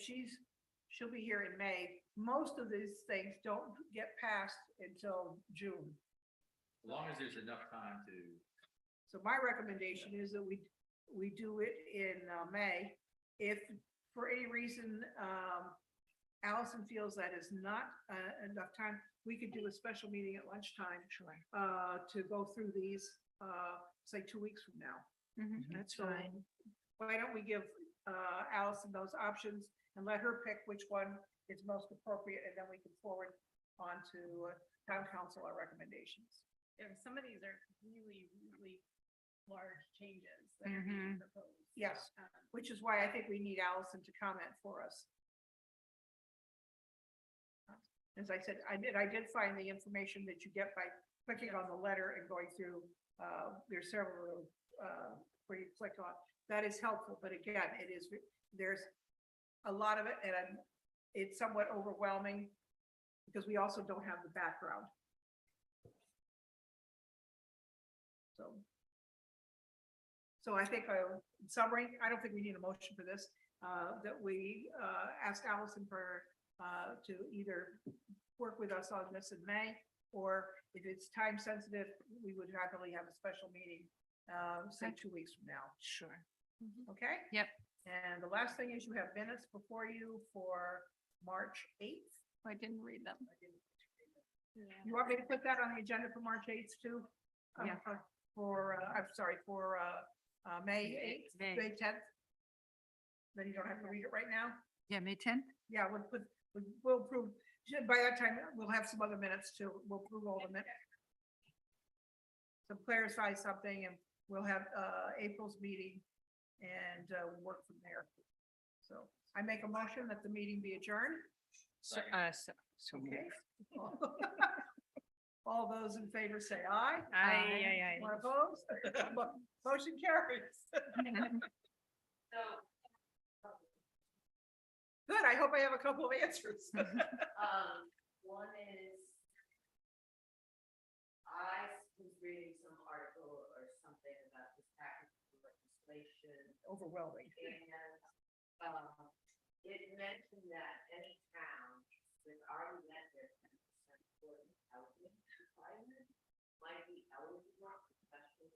she'll be here in May. Most of these things don't get passed until June. As long as there's enough time to. So my recommendation is that we do it in May. If for any reason, Allison feels that is not enough time, we could do a special meeting at lunchtime. Sure. To go through these, say 2 weeks from now. That's So fine. why don't we give Allison those options and let her pick which one is most appropriate, and then we can forward on to town council our recommendations. some of these are really, really large changes that are being proposed. Yes, which is why I think we need Allison to comment for us. As I said, I did find the information that you get by clicking on the letter and going through, there's several, where you click on, that is helpful, but again, there's a lot of it, and it's somewhat overwhelming because we also don't have the background. So I think, in summary, I don't think we need a motion for this, that we ask Allison to either work with us on this in May, or if it's time sensitive, we would happily have a special meeting, say 2 weeks from now. Sure. Okay? Yep. And the last thing is you have minutes before you for March 8th. I didn't read them. You want me to put that on the agenda for March 8th too? Yeah. I'm sorry, for May 8th, May. May 10th? Then you don't have to read it right now? Yeah, May 10th? Yeah, we'll approve, by that time, we'll have some other minutes too. We'll approve all the minutes. So clarify something, and we'll have April's meeting, and we'll work from there. So I make a motion that the meeting be adjourned. So Okay. All those in favor say aye. Aye. Anyone opposed? Motion carries. Good, I hope I have a couple of answers. One is, I was reading some article or something about this package of legislation, Overwhelming. and it mentioned that any town with already met